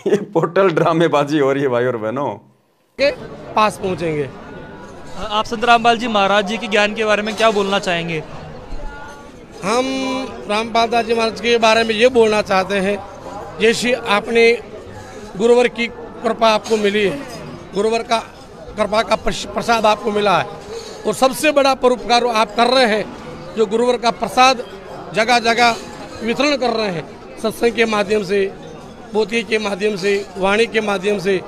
ये पोर्टल ड्रामेबाजी हो रही है भाई और बहनों। के पास पहुंचेंगे। आप संत रामपाल जी महाराज जी के ज्ञान के बारे में क्या बोलना चाहेंगे? हम रामपाल दास जी महाराज के बारे में ये बोलना चाहते हैं, जैसे आपने गुरुवर की कृपा आपको मिली है, गुरुवर का कृपा का प्रसाद आपको मिला है, और सबसे बड़ा परोपकार आप कर रहे हैं, जो गुरुवर का प्रसाद जगह जगह वितरण कर रहे हैं, सत्संग के माध्यम से, पोथी के माध्यम से, वाणी के माध्यम से।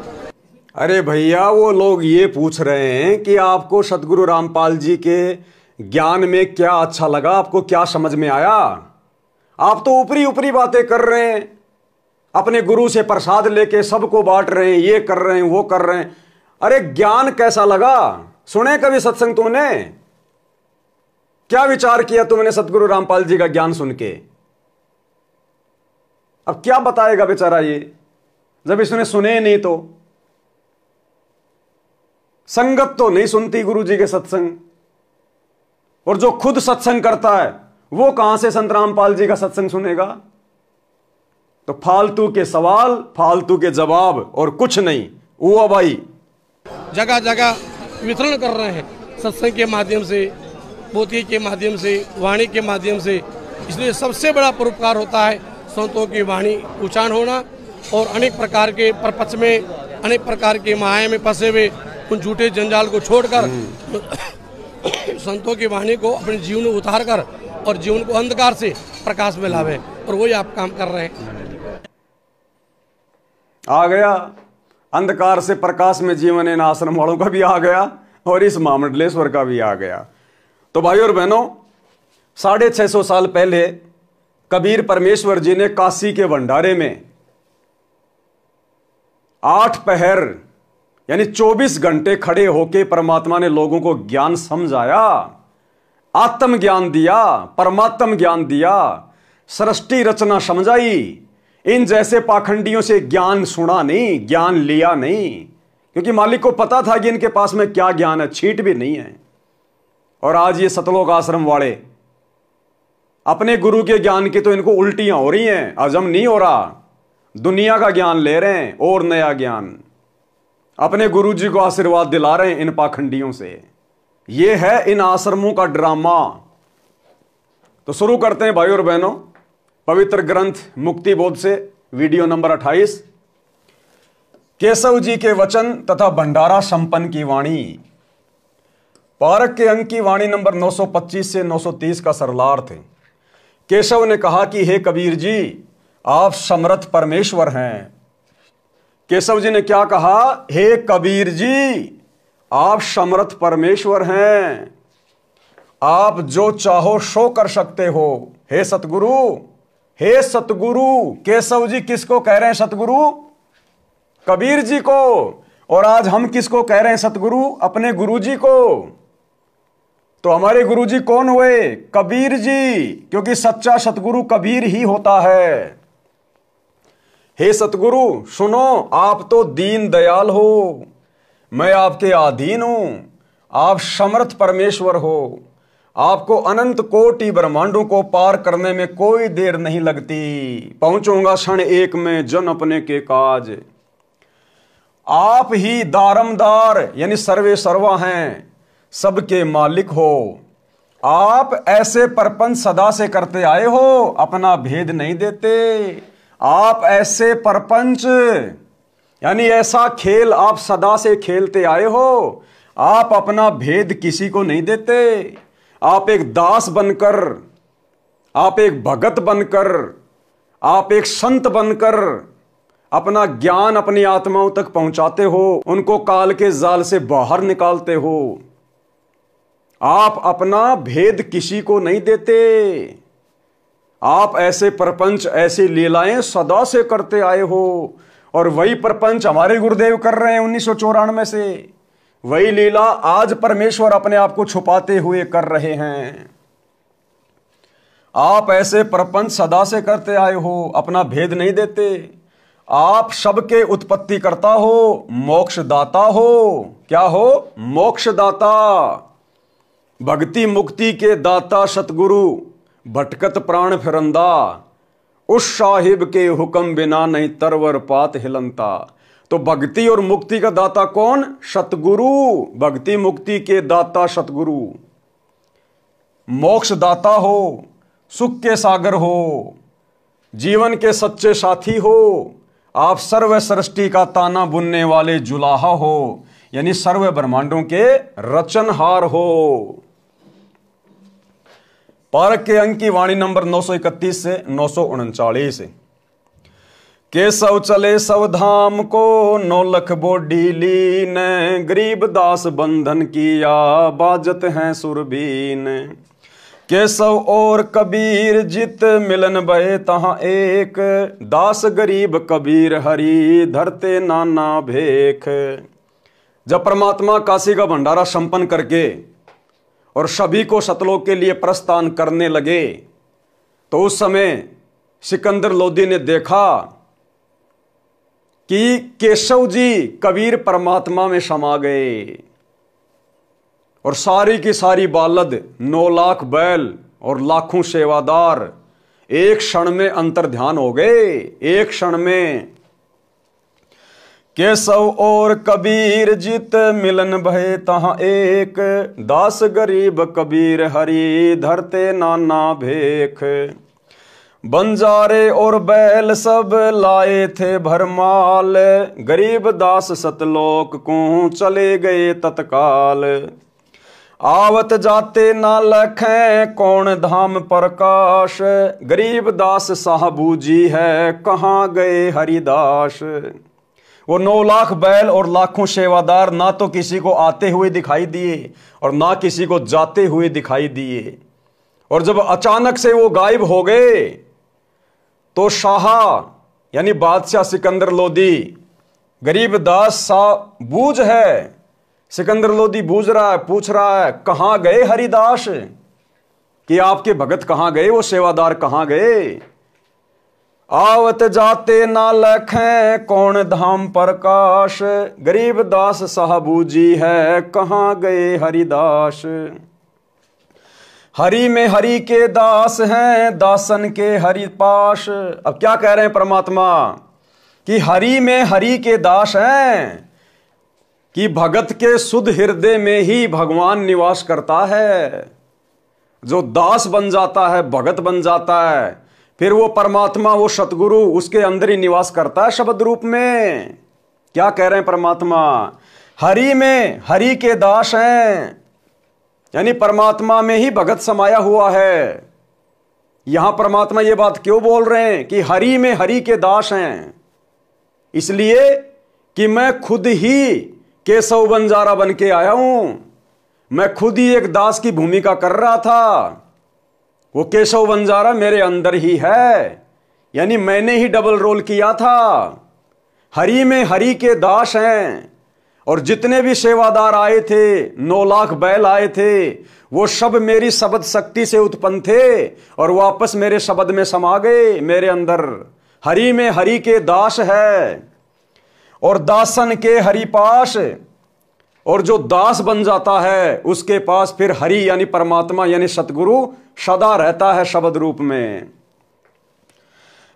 अरे भैया, वो लोग ये पूछ रहे हैं कि आपको सतगुरु रामपाल जी के ज्ञान में क्या अच्छा लगा, आपको क्या समझ में आया? आप तो ऊपरी ऊपरी बातें कर रहे हैं, अपने गुरु से प्रसाद लेके सबको बांट रहे हैं, ये कर रहे हैं, वो कर रहे हैं। अरे ज्ञान कैसा लगा? सुने कभी सत्संग तुमने? क्या विचार किया तुमने सतगुरु रामपाल जी का ज्ञान सुन के? अब क्या बताएगा बेचारा ये, जब इसने सुने नहीं तो। संगत तो नहीं सुनती गुरु जी के सत्संग, और जो खुद सत्संग करता है वो कहां से संत रामपाल जी का सत्संग सुनेगा? तो फालतू के सवाल, फालतू के जवाब और कुछ नहीं। वो भाई जगह जगह वितरण कर रहे हैं, सत्संग के माध्यम से, पोथी के माध्यम से, वाणी के माध्यम से। इसलिए सबसे बड़ा परोपकार होता है संतों की वाणी उच्चारण होना, और अनेक प्रकार के प्रपंच में, अनेक प्रकार के माया में फंसे हुए उन झूठे जंजाल को छोड़कर संतों की वाणी को अपने जीवन में उतार कर और जीवन को अंधकार से प्रकाश में लावे, और वही आप काम कर रहे हैं। आ गया अंधकार से प्रकाश में जीवन, इन आश्रम वालों का भी आ गया और इस महामंडलेश्वर का भी आ गया। तो भाई और बहनों, 650 साल पहले कबीर परमेश्वर जी ने काशी के भंडारे में 8 पहर यानी 24 घंटे खड़े होके परमात्मा ने लोगों को ज्ञान समझाया, आत्म ज्ञान दिया, परमात्म ज्ञान दिया, सृष्टि रचना समझाई, इन जैसे पाखंडियों से ज्ञान सुना नहीं, ज्ञान लिया नहीं, क्योंकि मालिक को पता था कि इनके पास में क्या ज्ञान है, छींट भी नहीं है। और आज ये सतलोक आश्रम वाले अपने गुरु के ज्ञान की तो इनको उल्टियां हो रही हैं, हजम नहीं हो रहा, दुनिया का ज्ञान ले रहे हैं और नया ज्ञान अपने गुरु जी को आशीर्वाद दिला रहे हैं इन पाखंडियों से। ये है इन आश्रमों का ड्रामा। तो शुरू करते हैं भाई और बहनों पवित्र ग्रंथ मुक्ति बोध से, वीडियो नंबर 28, केशव जी के वचन तथा भंडारा संपन्न की वाणी। पारक के अंक की वाणी नंबर 925 से 930 का सरलार्थ है। केशव ने कहा कि हे कबीर जी, आप समर्थ परमेश्वर हैं। केशव जी ने क्या कहा? हे कबीर जी, आप समर्थ परमेश्वर हैं, आप जो चाहो सो कर सकते हो। हे सतगुरु, हे सतगुरु। केशव जी किसको कह रहे हैं? सतगुरु कबीर जी को। और आज हम किसको कह रहे हैं सतगुरु? अपने गुरु जी को। तो हमारे गुरु जी कौन हुए? कबीर जी, क्योंकि सच्चा सतगुरु कबीर ही होता है। हे सतगुरु सुनो, आप तो दीन दयाल हो, मैं आपके अधीन हूं, आप समर्थ परमेश्वर हो, आपको अनंत कोटि ब्रह्मांडों को पार करने में कोई देर नहीं लगती, पहुंचूंगा क्षण एक में जन अपने के काज। आप ही दारमदार यानी सर्वे सर्वा हैं, सबके मालिक हो। आप ऐसे परपंच सदा से करते आए हो, अपना भेद नहीं देते। आप ऐसे परपंच यानी ऐसा खेल आप सदा से खेलते आए हो, आप अपना भेद किसी को नहीं देते। आप एक दास बनकर, आप एक भगत बनकर, आप एक संत बनकर अपना ज्ञान अपनी आत्माओं तक पहुंचाते हो, उनको काल के जाल से बाहर निकालते हो। आप अपना भेद किसी को नहीं देते। आप ऐसे प्रपंच, ऐसी लीलाएं सदा से करते आए हो, और वही प्रपंच हमारे गुरुदेव कर रहे हैं 1994 से। वही लीला आज परमेश्वर अपने आप को छुपाते हुए कर रहे हैं। आप ऐसे प्रपंच सदा से करते आए हो, अपना भेद नहीं देते। आप सबके उत्पत्ति करता हो, मोक्ष दाता हो। क्या हो? मोक्ष दाता, भक्ति मुक्ति के दाता सतगुरु, भटकत प्राण फिरंदा, उस साहिब के हुक्म बिना नहीं तरवर पात हिलंता। तो भक्ति और मुक्ति का दाता कौन? सतगुरु। भक्ति मुक्ति के दाता सतगुरु, मोक्ष दाता हो, सुख के सागर हो, जीवन के सच्चे साथी हो। आप सर्व सृष्टि का ताना बुनने वाले जुलाहा हो, यानी सर्व ब्रह्मांडों के रचनहार हो। पारक के अंक की वाणी नंबर 931 से 939। केशव चले सब धाम को, 9 लख बोडी लीन, गरीब दास बंधन किया, बाजत हैं सुरबीन। केशव और कबीर जित मिलन भये तहां एक, दास गरीब कबीर हरि धरते नाना भेख। जब परमात्मा काशी का भंडारा संपन्न करके और सभी को सतलोक के लिए प्रस्थान करने लगे, तो उस समय सिकंदर लोदी ने देखा कि केशव जी कबीर परमात्मा में समा गए, और सारी की सारी बालद 9 लाख बैल और लाखों सेवादार एक क्षण में अंतर्ध्यान हो गए। एक क्षण में केशव और कबीर जित मिलन भये तहां एक, दास गरीब कबीर हरि धरते नाना भेख। बंजारे और बैल सब लाए थे भरमाल, गरीब दास सतलोक को चले गए तत्काल। आवत जाते ना लखें कौन धाम प्रकाश, गरीब दास साहबू जी है कहाँ गए हरिदास। वो 9 लाख बैल और लाखों सेवादार ना तो किसी को आते हुए दिखाई दिए और ना किसी को जाते हुए दिखाई दिए। और जब अचानक से वो गायब हो गए तो शाह यानी बादशाह सिकंदर लोदी, गरीब दास सा बूझ है, सिकंदर लोदी बूझ रहा है, पूछ रहा है कहां गए हरिदास, कि आपके भगत कहां गए, वो सेवादार कहां गए। आवत जाते ना लखें कौन धाम प्रकाश, गरीब दास साहबू जी है कहाँ गए हरिदास। हरि में हरि के दास हैं दासन के हरि पाश। अब क्या कह रहे हैं परमात्मा कि हरि में हरि के दास हैं, कि भगत के शुद्ध हृदय में ही भगवान निवास करता है। जो दास बन जाता है, भगत बन जाता है, फिर वो परमात्मा, वो सतगुरु उसके अंदर ही निवास करता है शब्द रूप में। क्या कह रहे हैं परमात्मा, हरि में हरि के दास हैं, यानी परमात्मा में ही भगत समाया हुआ है। यहां परमात्मा ये बात क्यों बोल रहे हैं कि हरि में हरि के दास हैं? इसलिए कि मैं खुद ही केशव बंजारा बन के आया हूं। मैं खुद ही एक दास की भूमिका कर रहा था। वो केशव बंजारा मेरे अंदर ही है, यानी मैंने ही डबल रोल किया था। हरि में हरि के दास हैं। और जितने भी सेवादार आए थे, 9 लाख बैल आए थे, वो सब मेरी शब्द शक्ति से उत्पन्न थे और वापस मेरे शब्द में समा गए मेरे अंदर। हरि में हरि के दास है और दासन के हरि पास। और जो दास बन जाता है उसके पास फिर हरि यानी परमात्मा यानी सतगुरु सदा रहता है शब्द रूप में।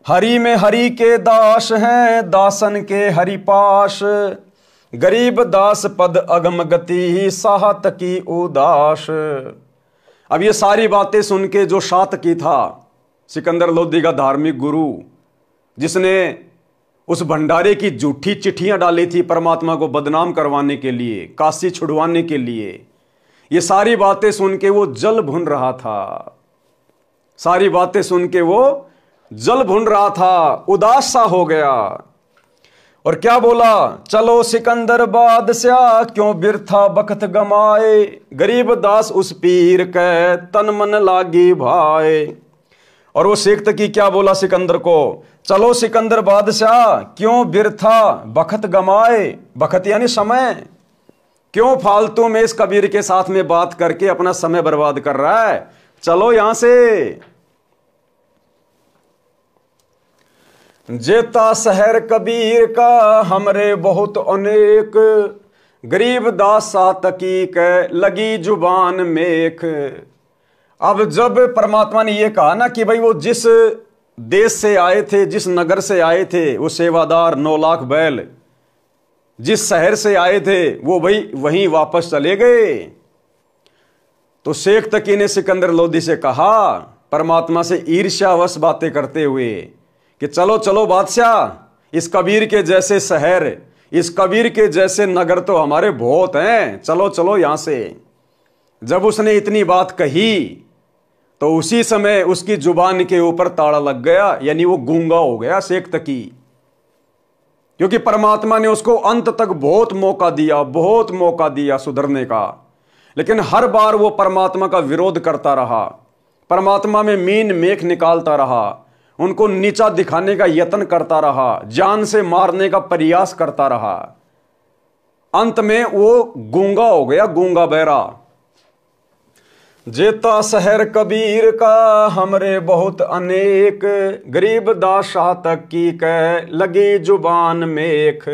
हरि में हरि के दास हैं दासन के हरि पास, गरीब दास पद अगम गति साहत की उदास। अब ये सारी बातें सुन के जो सातकी था, सिकंदर लोदी का धार्मिक गुरु, जिसने उस भंडारे की झूठी चिट्ठियां डाली थी परमात्मा को बदनाम करवाने के लिए, काशी छुड़वाने के लिए, ये सारी बातें सुन के वो जल भुन रहा था। सारी बातें सुन के वो जल भुन रहा था, उदास सा हो गया। और क्या बोला, चलो सिकंदर बादशाह क्यों बिरथा बखत गमाए, गरीब दास उस पीर के तन मन लागी भाए। और वो शेख तकी क्या बोला सिकंदर को, चलो सिकंदर बादशाह क्यों बिरथा बखत गमाए, बखत यानी समय, क्यों फालतू में इस कबीर के साथ में बात करके अपना समय बर्बाद कर रहा है, चलो यहां से। जेता शहर कबीर का हमरे बहुत अनेक, गरीब दास सातकी के लगी जुबान मेख। अब जब परमात्मा ने ये कहा ना कि भाई वो जिस देश से आए थे, जिस नगर से आए थे, वो सेवादार 9 लाख बैल जिस शहर से आए थे वो भाई वहीं वापस चले गए। तो शेख तकी ने सिकंदर लोदी से कहा परमात्मा से ईर्ष्यावश बातें करते हुए कि चलो चलो बादशाह, इस कबीर के जैसे शहर, इस कबीर के जैसे नगर तो हमारे बहुत हैं, चलो चलो यहां से। जब उसने इतनी बात कही तो उसी समय उसकी जुबान के ऊपर ताला लग गया, यानी वो गूंगा हो गया शेख तकी। क्योंकि परमात्मा ने उसको अंत तक बहुत मौका दिया, बहुत मौका दिया सुधरने का, लेकिन हर बार वो परमात्मा का विरोध करता रहा, परमात्मा में मीन मेख निकालता रहा, उनको नीचा दिखाने का यत्न करता रहा, जान से मारने का प्रयास करता रहा। अंत में वो गूंगा हो गया, गूंगा बहरा। जेता शहर कबीर का हमरे बहुत अनेक, गरीब दास तक की कह लगी जुबान मेख।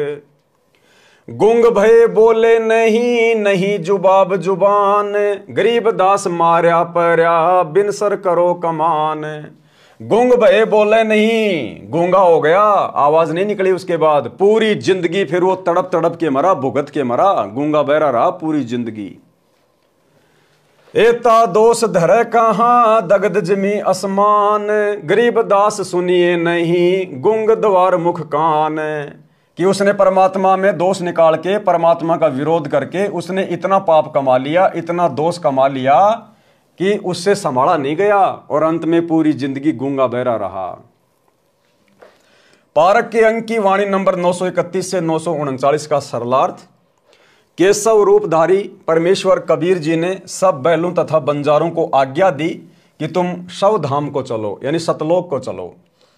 गुंग भय बोले नहीं नहीं जुबाब जुबान, गरीब दास मार्या पर्या बिन सर करो कमान। गुंग भय बोले नहीं, गूंगा हो गया, आवाज नहीं निकली उसके बाद। पूरी जिंदगी फिर वो तड़प तड़प के मरा, भुगत के मरा, गूंगा बहरा रहा पूरी जिंदगी। एता दोष धरे कहां दगद जमी आसमान, गरीब दास सुनिए नहीं गुंग द्वार मुख कान। कि उसने परमात्मा में दोष निकाल के, परमात्मा का विरोध करके उसने इतना पाप कमा लिया, इतना दोष कमा लिया कि उससे संभाला नहीं गया और अंत में पूरी जिंदगी गूंगा बहरा रहा। पारक के अंक की वाणी नंबर 931 से 939 का सरलार्थ। केशव रूपधारी परमेश्वर कबीर जी ने सब बैलों तथा बंजारों को आज्ञा दी कि तुम शव धाम को चलो, यानी सतलोक को चलो।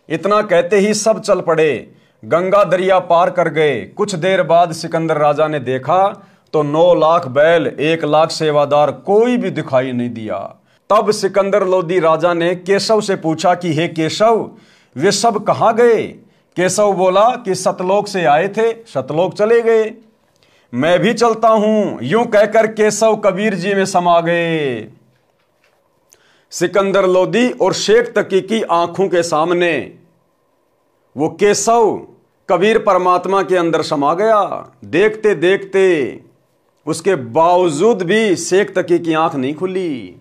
इतना कहते ही सब चल पड़े, गंगा दरिया पार कर गए। कुछ देर बाद सिकंदर राजा ने देखा तो 9 लाख बैल, 1 लाख सेवादार, कोई भी दिखाई नहीं दिया। तब सिकंदर लोदी राजा ने केशव से पूछा कि हे केशव, वे सब कहाँ गए? केशव बोला कि सतलोक से आए थे, सतलोक चले गए। मैं भी चलता हूं, यूं कहकर केशव कबीर जी में समा गए। सिकंदर लोदी और शेख तकी की आंखों के सामने वो केशव कबीर परमात्मा के अंदर समा गया। देखते देखते उसके बावजूद भी शेख तकी की आंख नहीं खुली।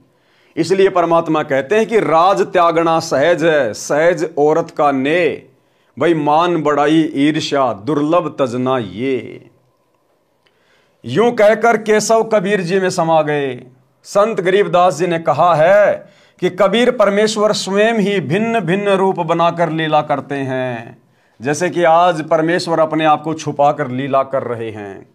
इसलिए परमात्मा कहते हैं कि राज त्यागना सहज है, सहज औरत का ने, भाई मान बड़ाई ईर्ष्या दुर्लभ तजना ये। यूं कहकर केशव कबीर जी में समा गए। संत गरीबदास जी ने कहा है कि कबीर परमेश्वर स्वयं ही भिन्न भिन्न रूप बनाकर लीला करते हैं। जैसे कि आज परमेश्वर अपने आप को छुपा कर लीला कर रहे हैं।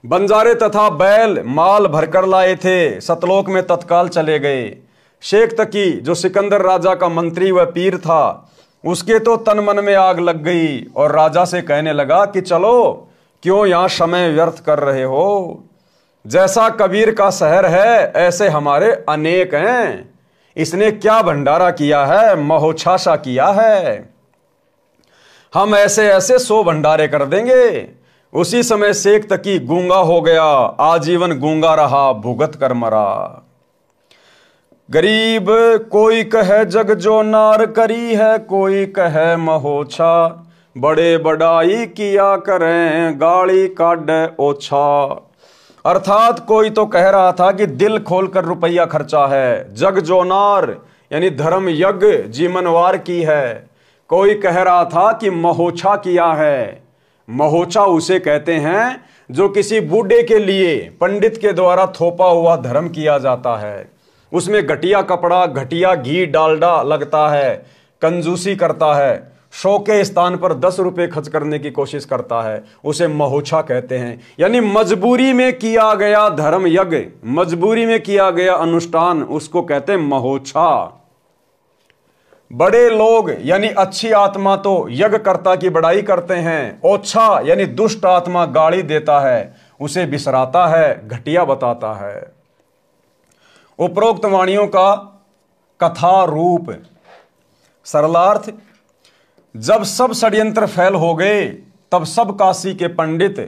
बंजारे तथा बैल माल भरकर लाए थे, सतलोक में तत्काल चले गए। शेख तकी जो सिकंदर राजा का मंत्री व पीर था, उसके तो तन मन में आग लग गई और राजा से कहने लगा कि चलो, क्यों यहां समय व्यर्थ कर रहे हो? जैसा कबीर का शहर है ऐसे हमारे अनेक हैं। इसने क्या भंडारा किया है, महोच्छासा किया है। हम ऐसे ऐसे 100 भंडारे कर देंगे। उसी समय शेख तकी गूंगा हो गया, आजीवन गूंगा रहा, भुगत कर मरा। गरीब कोई कहे जग जो नार करी है, कोई कहे महोच्छा, बड़े बड़ाई किया करें गाड़ी काट ओछा। अर्थात कोई तो कह रहा था कि दिल खोलकर रुपया खर्चा है, जग जोनार यानी धर्म यज्ञ जीवनवार की है। कोई कह रहा था कि महोच्छा किया है। महोच्छा उसे कहते हैं जो किसी बूढ़े के लिए पंडित के द्वारा थोपा हुआ धर्म किया जाता है। उसमें घटिया कपड़ा, घटिया घी डालडा लगता है, कंजूसी करता है, 100 के स्थान पर 10 रुपए खर्च करने की कोशिश करता है, उसे महोच्छा कहते हैं। यानी मजबूरी में किया गया धर्म यज्ञ, मजबूरी में किया गया अनुष्ठान, उसको कहते हैं महोच्छा। बड़े लोग यानी अच्छी आत्मा तो यज्ञकर्ता की बड़ाई करते हैं, ओछा यानी दुष्ट आत्मा गाली देता है, उसे बिसराता है, घटिया बताता है। उपरोक्त वाणियों का कथा रूप सरलार्थ, जब सब षड्यंत्र फैल हो गए तब सब काशी के पंडित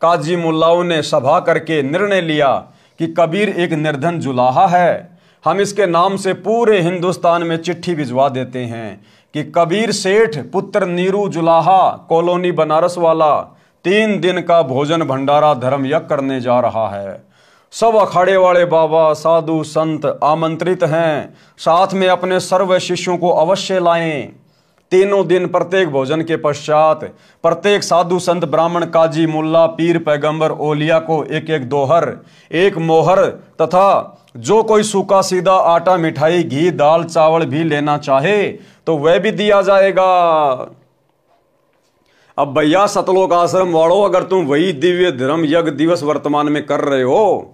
काजी मुल्लाओं ने सभा करके निर्णय लिया कि कबीर एक निर्धन जुलाहा है। हम इसके नाम से पूरे हिंदुस्तान में चिट्ठी भिजवा देते हैं कि कबीर सेठ पुत्र नीरू जुलाहा कॉलोनी बनारस वाला 3 दिन का भोजन भंडारा धर्म यज्ञ करने जा रहा है। सब अखाड़े वाले बाबा साधु संत आमंत्रित हैं, साथ में अपने सर्व शिष्यों को अवश्य लाएं। 3 दिन प्रत्येक भोजन के पश्चात प्रत्येक साधु संत ब्राह्मण काजी मुल्ला पीर पैगंबर ओलिया को एक एक दोहर, एक मोहर तथा जो कोई सूखा सीधा आटा मिठाई घी दाल चावल भी लेना चाहे तो वह भी दिया जाएगा। अब भैया सतलोक आश्रम वालों, अगर तुम वही दिव्य धर्म यज्ञ दिवस वर्तमान में कर रहे हो,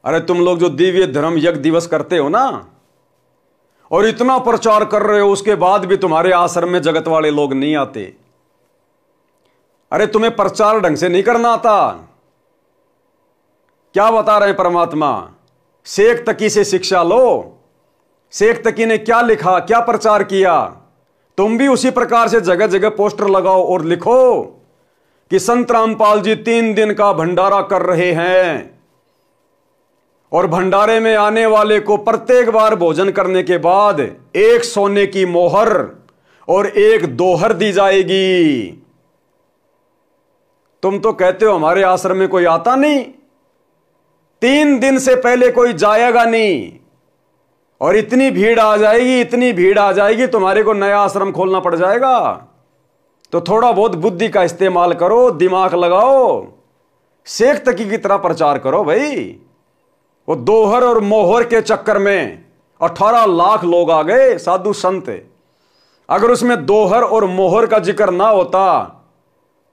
अरे तुम लोग जो दिव्य धर्म यज्ञ दिवस करते हो ना, और इतना प्रचार कर रहे हो, उसके बाद भी तुम्हारे आश्रम में जगत वाले लोग नहीं आते। अरे तुम्हें प्रचार ढंग से नहीं करना आता। क्या बता रहे परमात्मा? शेख तकी से शिक्षा लो। शेख तकी ने क्या लिखा, क्या प्रचार किया, तुम भी उसी प्रकार से जगह जगह पोस्टर लगाओ और लिखो कि संत रामपाल जी 3 दिन का भंडारा कर रहे हैं और भंडारे में आने वाले को प्रत्येक बार भोजन करने के बाद 1 सोने की मोहर और 1 दोहर दी जाएगी। तुम तो कहते हो हमारे आश्रम में कोई आता नहीं, 3 दिन से पहले कोई जाएगा नहीं, और इतनी भीड़ आ जाएगी, इतनी भीड़ आ जाएगी, तुम्हारे को नया आश्रम खोलना पड़ जाएगा। तो थोड़ा बहुत बुद्धि का इस्तेमाल करो, दिमाग लगाओ, शेख तकी की तरह प्रचार करो भाई। वो दोहर और मोहर के चक्कर में 18 लाख लोग आ गए साधु संत। अगर उसमें दोहर और मोहर का जिक्र ना होता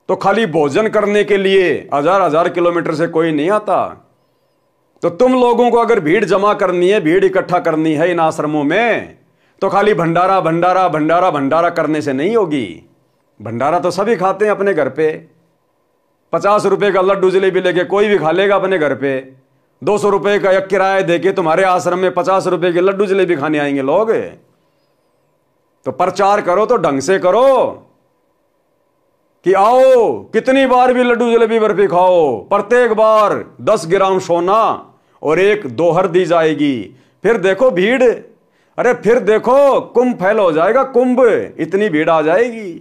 तो खाली भोजन करने के लिए 1000 किलोमीटर से कोई नहीं आता। तो तुम लोगों को अगर भीड़ जमा करनी है, भीड़ इकट्ठा करनी है इन आश्रमों में, तो खाली भंडारा भंडारा भंडारा भंडारा करने से नहीं होगी। भंडारा तो सभी खाते हैं अपने घर पे। 50 रुपए का लड्डू जलेबी लेके कोई भी खा लेगा अपने घर पे। 200 रुपए का एक किराया देके तुम्हारे आश्रम में 50 रुपए के लड्डू जलेबी खाने आएंगे लोग। तो प्रचार करो तो ढंग से करो कि आओ कितनी बार भी लड्डू जलेबी बर्फी खाओ, प्रत्येक बार 10 ग्राम सोना और 1 दोहर दी जाएगी। फिर देखो भीड़, अरे फिर देखो कुंभ फैल हो जाएगा, कुंभ, इतनी भीड़ आ जाएगी।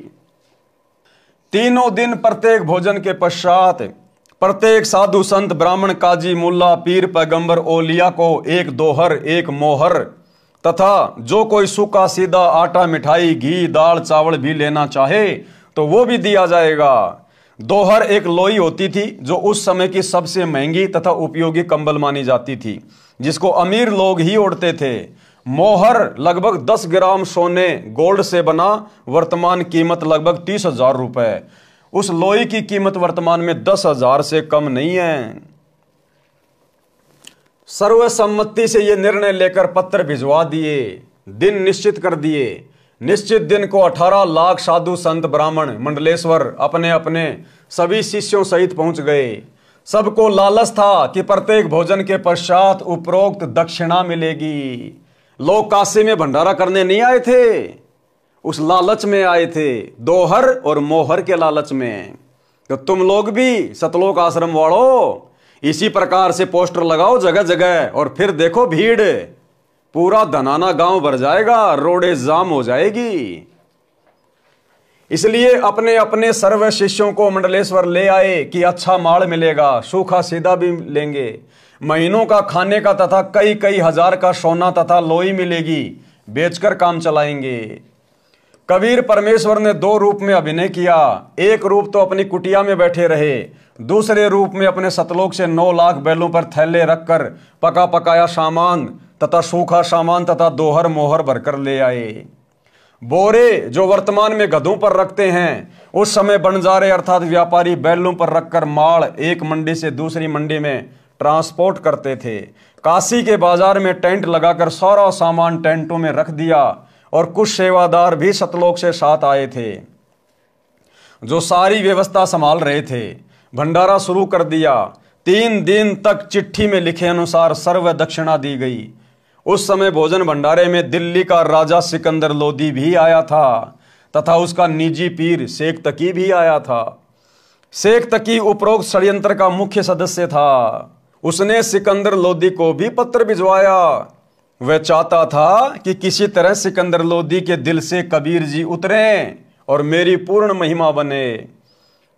3 दिन प्रत्येक भोजन के पश्चात प्रत्येक साधु संत ब्राह्मण काजी मुल्ला पीर पैगंबर ओलिया को 1 दोहर 1 मोहर तथा जो कोई सूखा सीधा आटा मिठाई घी दाल चावल भी लेना चाहे तो वो भी दिया जाएगा। दोहर एक लोई होती थी जो उस समय की सबसे महंगी तथा उपयोगी कंबल मानी जाती थी, जिसको अमीर लोग ही ओढ़ते थे। मोहर लगभग 10 ग्राम सोने गोल्ड से बना, वर्तमान कीमत लगभग 30,000 रुपए। उस लोई की कीमत वर्तमान में 10,000 से कम नहीं है। सर्वसम्मति से ये निर्णय लेकर पत्र भिजवा दिए, दिन निश्चित कर दिए। निश्चित दिन को 18 लाख साधु संत ब्राह्मण मंडलेश्वर अपने अपने सभी शिष्यों सहित पहुंच गए। सबको लालच था कि प्रत्येक भोजन के पश्चात उपरोक्त दक्षिणा मिलेगी। लोग काशी में भंडारा करने नहीं आए थे, उस लालच में आए थे, दोहर और मोहर के लालच में। तो तुम लोग भी सतलोक आश्रम वालों इसी प्रकार से पोस्टर लगाओ जगह जगह, और फिर देखो भीड़, पूरा धनाना गांव भर जाएगा, रोडे जाम हो जाएगी। इसलिए अपने अपने सर्व शिष्यों को मंडलेश्वर ले आए कि अच्छा माल मिलेगा, सूखा सीधा भी लेंगे, महीनों का खाने का तथा कई कई हजार का सोना तथा लोई मिलेगी, बेचकर काम चलाएंगे। कबीर परमेश्वर ने 2 रूप में अभिनय किया। एक रूप तो अपनी कुटिया में बैठे रहे, दूसरे रूप में अपने सतलोक से 9 लाख बैलों पर थैले रखकर पका पकाया सामान तथा सूखा सामान तथा दोहर मोहर भरकर ले आए। बोरे जो वर्तमान में गधों पर रखते हैं, उस समय बंजारे अर्थात व्यापारी बैलों पर रखकर माल एक मंडी से दूसरी मंडी में ट्रांसपोर्ट करते थे। काशी के बाजार में टेंट लगाकर सारा सामान टेंटों में रख दिया, और कुछ सेवादार भी सतलोक से साथ आए थे जो सारी व्यवस्था संभाल रहे थे। भंडारा शुरू कर दिया। 3 दिन तक चिट्ठी में लिखे अनुसार सर्व दक्षिणा दी गई। उस समय भोजन भंडारे में दिल्ली का राजा सिकंदर लोदी भी आया था तथा उसका निजी पीर शेख तकी भी आया था। शेख तकी उपरोक्त षड्यंत्र का मुख्य सदस्य था। उसने सिकंदर लोदी को भी पत्र भिजवाया। वह चाहता था कि किसी तरह सिकंदर लोदी के दिल से कबीर जी उतरें और मेरी पूर्ण महिमा बने।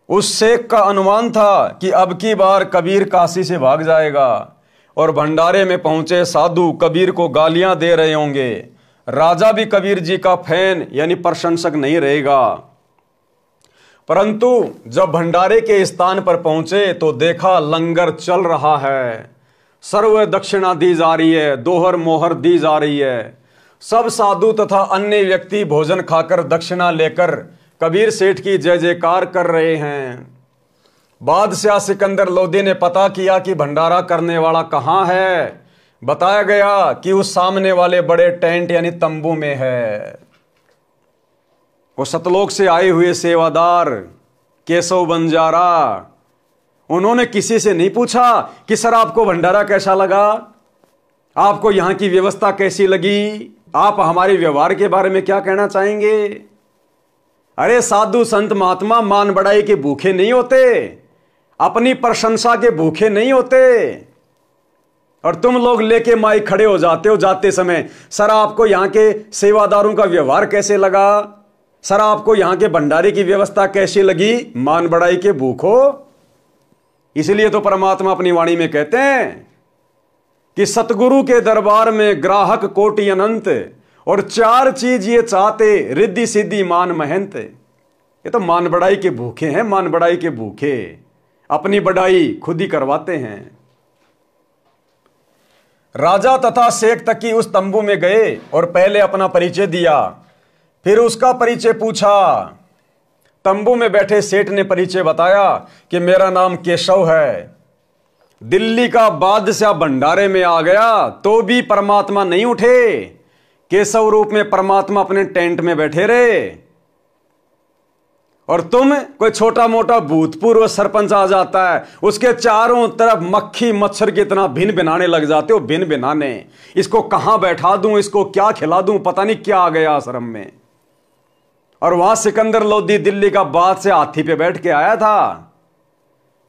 उस शेख का अनुमान था कि अब की बार कबीर काशी से भाग जाएगा, और भंडारे में पहुंचे साधु कबीर को गालियां दे रहे होंगे। राजा भी कबीर जी का फैन यानी प्रशंसक नहीं रहेगा। परंतु जब भंडारे के स्थान पर पहुंचे तो देखा लंगर चल रहा है, सर्व दक्षिणा दी जा रही है, दोहर मोहर दी जा रही है। सब साधु तथा अन्य व्यक्ति भोजन खाकर दक्षिणा लेकर कबीर सेठ की जय जयकार कर रहे हैं। बादशाह सिकंदर लोदी ने पता किया कि भंडारा करने वाला कहाँ है। बताया गया कि उस सामने वाले बड़े टेंट यानी तंबू में है। वो सतलोक से आए हुए सेवादार केशव बंजारा, उन्होंने किसी से नहीं पूछा कि सर आपको भंडारा कैसा लगा, आपको यहां की व्यवस्था कैसी लगी, आप हमारे व्यवहार के बारे में क्या कहना चाहेंगे। अरे साधु संत महात्मा मान बढ़ाई के भूखे नहीं होते, अपनी प्रशंसा के भूखे नहीं होते। और तुम लोग लेके माइक खड़े हो जाते हो जाते समय, सर आपको यहां के सेवादारों का व्यवहार कैसे लगा, सर आपको यहां के भंडारे की व्यवस्था कैसी लगी, मान बढ़ाई के भूखो। इसलिए तो परमात्मा अपनी वाणी में कहते हैं कि सतगुरु के दरबार में ग्राहक कोटि अनंत, और 4 चीज ये चाहते, रिद्धि सिद्धि मान महंत। ये तो मान बढ़ाई के भूखे हैं, मान बढ़ाई के भूखे, अपनी बढ़ाई खुद ही करवाते हैं। राजा तथा शेख तकी उस तंबू में गए और पहले अपना परिचय दिया, फिर उसका परिचय पूछा। तंबू में बैठे सेठ ने परिचय बताया कि मेरा नाम केशव है, दिल्ली का बादशाह भंडारे में आ गया तो भी परमात्मा नहीं उठे। केशव रूप में परमात्मा अपने टेंट में बैठे रहे, और तुम कोई छोटा मोटा भूतपूर्व सरपंच आ जाता है, उसके चारों तरफ मक्खी मच्छर की तरह भिन भिनाने लग जाते हो, भिन भिनाने। इसको कहां बैठा दूं, इसको क्या खिला दूं, पता नहीं क्या आ गया आश्रम में। और वहां सिकंदर लोदी दिल्ली का बादशाह हाथी पे बैठ के आया था,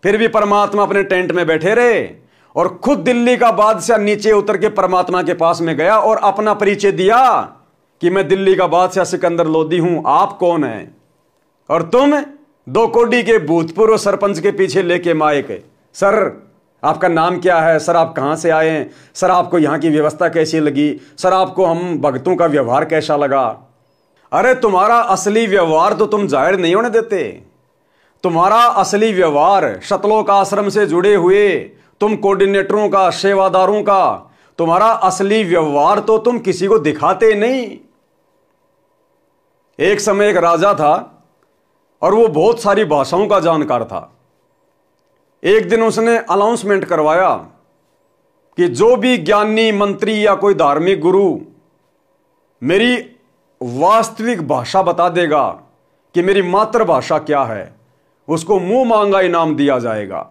फिर भी परमात्मा अपने टेंट में बैठे रहे और खुद दिल्ली का बादशाह नीचे उतर के परमात्मा के पास में गया और अपना परिचय दिया कि मैं दिल्ली का बादशाह सिकंदर लोदी हूं, आप कौन हैं? और तुम 2 कोडी के भूतपूर्व सरपंच के पीछे लेके माइक, सर आपका नाम क्या है, सर आप कहां से आए हैं, सर आपको यहां की व्यवस्था कैसी लगी, सर आपको हम भक्तों का व्यवहार कैसा लगा। अरे तुम्हारा असली व्यवहार तो तुम जाहिर नहीं होने देते। तुम्हारा असली व्यवहार शतलोक आश्रम से जुड़े हुए तुम कोऑर्डिनेटरों का, सेवादारों का, तुम्हारा असली व्यवहार तो तुम किसी को दिखाते नहीं। एक समय एक राजा था और वो बहुत सारी भाषाओं का जानकार था। एक दिन उसने अनाउंसमेंट करवाया कि जो भी ज्ञानी, मंत्री या कोई धार्मिक गुरु मेरी वास्तविक भाषा बता देगा कि मेरी मातृभाषा क्या है, उसको मुंह मांगा इनाम दिया जाएगा।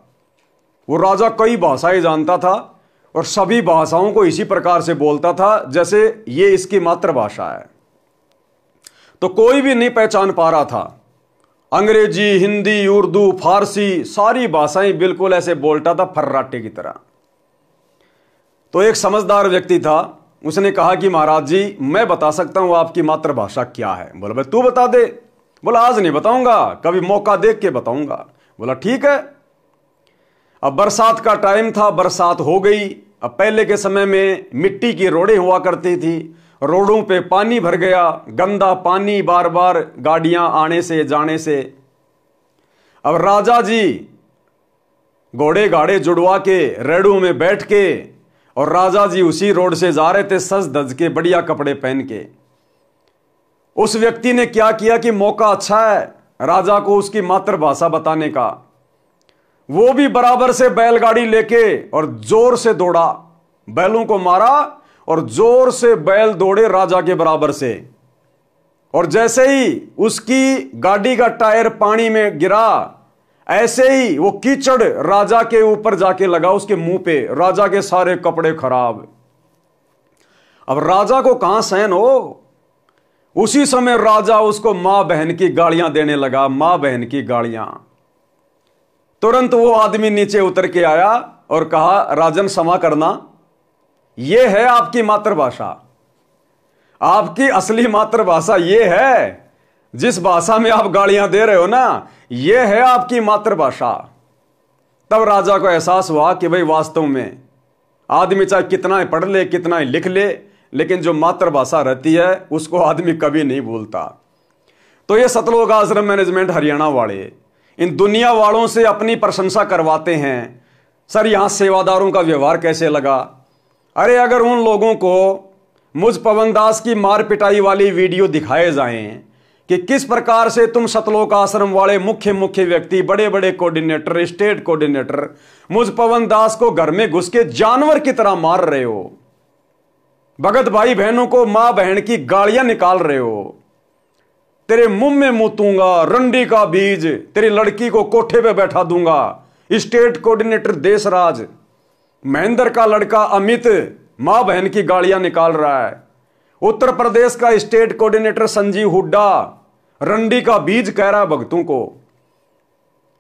वो राजा कई भाषाएं जानता था और सभी भाषाओं को इसी प्रकार से बोलता था जैसे ये इसकी मातृभाषा है। तो कोई भी नहीं पहचान पा रहा था। अंग्रेजी, हिंदी, उर्दू, फारसी, सारी भाषाएं बिल्कुल ऐसे बोलता था फर्राटे की तरह। तो एक समझदार व्यक्ति था, उसने कहा कि महाराज जी मैं बता सकता हूं आपकी मातृभाषा क्या है। बोला भाई तू बता दे। बोला आज नहीं बताऊंगा, कभी मौका देख के बताऊंगा। बोला ठीक है। अब बरसात का टाइम था, बरसात हो गई। अब पहले के समय में मिट्टी की रोडें हुआ करती थी, रोडों पे पानी भर गया, गंदा पानी बार बार गाड़ियां आने से जाने से। अब राजा जी घोड़े गाड़े जुड़वा के रेड़ों में बैठ के और राजा जी उसी रोड से जा रहे थे सज धज के, बढ़िया कपड़े पहन के। उस व्यक्ति ने क्या किया कि मौका अच्छा है राजा को उसकी मातृभाषा बताने का। वो भी बराबर से बैलगाड़ी लेके और जोर से दौड़ा, बैलों को मारा और जोर से बैल दौड़े राजा के बराबर से। और जैसे ही उसकी गाड़ी का टायर पानी में गिरा, ऐसे ही वो कीचड़ राजा के ऊपर जाके लगा, उसके मुंह पे। राजा के सारे कपड़े खराब। अब राजा को कहां सहन हो। उसी समय राजा उसको मां बहन की गालियां देने लगा, मां बहन की गालियां। तुरंत वो आदमी नीचे उतर के आया और कहा राजन क्षमा करना, यह है आपकी मातृभाषा। आपकी असली मातृभाषा यह है, जिस भाषा में आप गालियां दे रहे हो ना, यह है आपकी मातृभाषा। तब राजा को एहसास हुआ कि भाई वास्तव में आदमी चाहे कितना ही पढ़ ले, कितना ही लिख ले, लेकिन जो मातृभाषा रहती है उसको आदमी कभी नहीं भूलता। तो ये सतलोक आश्रम मैनेजमेंट हरियाणा वाले इन दुनिया वालों से अपनी प्रशंसा करवाते हैं, सर यहां सेवादारों का व्यवहार कैसे लगा। अरे अगर उन लोगों को मुझ पवन दास की मार पिटाई वाली वीडियो दिखाए जाएं कि किस प्रकार से तुम सतलोक आश्रम वाले मुख्य व्यक्ति, बड़े बड़े कोऑर्डिनेटर, स्टेट कोऑर्डिनेटर मुझ पवन दास को घर में घुस के जानवर की तरह मार रहे हो, भगत भाई बहनों को मां बहन की गालियां निकाल रहे हो, तेरे मुंह में मुतूंगा रंडी का बीज, तेरी लड़की को कोठे पे बैठा दूंगा। स्टेट कोऑर्डिनेटर देशराज, महेंद्र का लड़का अमित मां बहन की गालियां निकाल रहा है। उत्तर प्रदेश का स्टेट कोऑर्डिनेटर संजीव हुड्डा रंडी का बीज कह रहा है भक्तों को।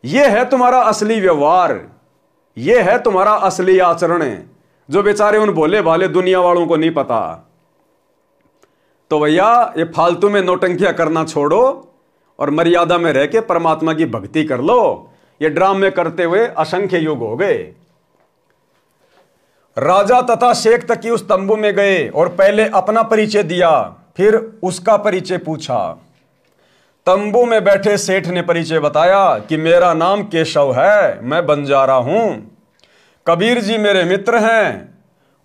यह है तुम्हारा असली व्यवहार, यह है तुम्हारा असली आचरण, जो बेचारे उन भोले भाले दुनिया वालों को नहीं पता। तो भैया ये फालतू में नौटंकियां करना छोड़ो और मर्यादा में रह के परमात्मा की भक्ति कर लो। ये ड्रामे करते हुए असंख्य युग हो गए। राजा तथा शेख तकी उस तंबू में गए और पहले अपना परिचय दिया, फिर उसका परिचय पूछा। तंबू में बैठे सेठ ने परिचय बताया कि मेरा नाम केशव है, मैं बंजारा हूं। कबीर जी मेरे मित्र हैं,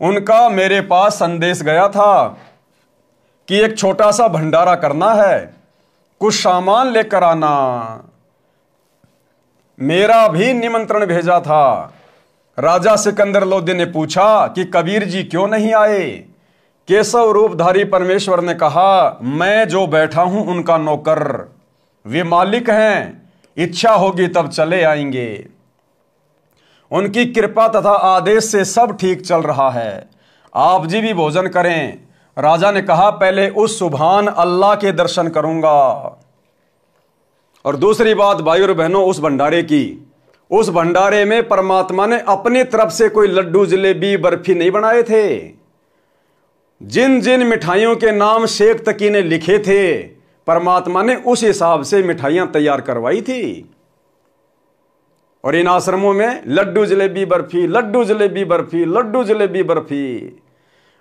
उनका मेरे पास संदेश गया था कि एक छोटा सा भंडारा करना है, कुछ सामान लेकर आना। मेरा भी निमंत्रण भेजा था। राजा सिकंदर लोदी ने पूछा कि कबीर जी क्यों नहीं आए। केशव रूपधारी परमेश्वर ने कहा, मैं जो बैठा हूं उनका नौकर, वे मालिक हैं, इच्छा होगी तब चले आएंगे। उनकी कृपा तथा आदेश से सब ठीक चल रहा है, आप जी भी भोजन करें। राजा ने कहा, पहले उस सुभान अल्लाह के दर्शन करूंगा। और दूसरी बात भाई और बहनों, उस भंडारे की, उस भंडारे में परमात्मा ने अपनी तरफ से कोई लड्डू जलेबी बर्फी नहीं बनाए थे। जिन जिन मिठाइयों के नाम शेख तकी ने लिखे थे, परमात्मा ने उस हिसाब से मिठाइयां तैयार करवाई थी। और इन आश्रमों में लड्डू जलेबी बर्फी, लड्डू जलेबी बर्फी, लड्डू जलेबी बर्फी।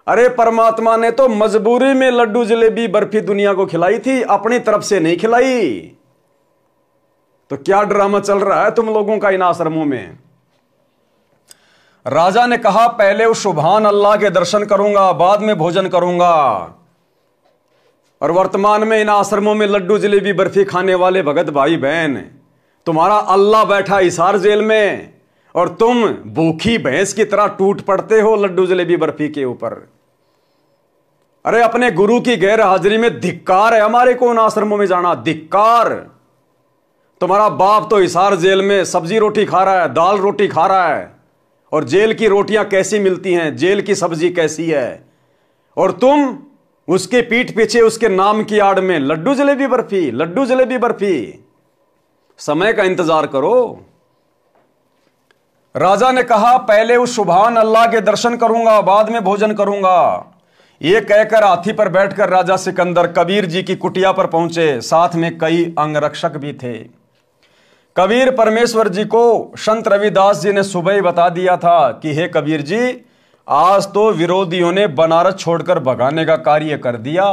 अरे परमात्मा ने तो मजबूरी में लड्डू जलेबी बर्फी दुनिया को खिलाई थी, अपनी तरफ से नहीं खिलाई। तो क्या ड्रामा चल रहा है तुम लोगों का इन आश्रमों में? राजा ने कहा पहले उस सुभान अल्लाह के दर्शन करूंगा, बाद में भोजन करूंगा। और वर्तमान में इन आश्रमों में लड्डू जलेबी बर्फी खाने वाले भगत भाई बहन, तुम्हारा अल्लाह बैठा हिसार जेल में और तुम भूखी भैंस की तरह टूट पड़ते हो लड्डू जलेबी बर्फी के ऊपर। अरे अपने गुरु की गैर हाजिरी में धिक्कार है हमारे को उन आश्रमों में जाना, धिक्कार। तुम्हारा बाप तो हिसार जेल में सब्जी रोटी खा रहा है, दाल रोटी खा रहा है, और जेल की रोटियां कैसी मिलती हैं, जेल की सब्जी कैसी है, और तुम उसके पीठ पीछे उसके नाम की आड़ में लड्डू जलेबी बर्फी, लड्डू जलेबी बर्फी। समय का इंतजार करो। राजा ने कहा पहले उस सुभान अल्लाह के दर्शन करूंगा, बाद में भोजन करूंगा। यह कहकर हाथी पर बैठकर राजा सिकंदर कबीर जी की कुटिया पर पहुंचे। साथ में कई अंगरक्षक भी थे। कबीर परमेश्वर जी को संत रविदास जी ने सुबह ही बता दिया था कि हे कबीर जी, आज तो विरोधियों ने बनारस छोड़कर भगाने का कार्य कर दिया।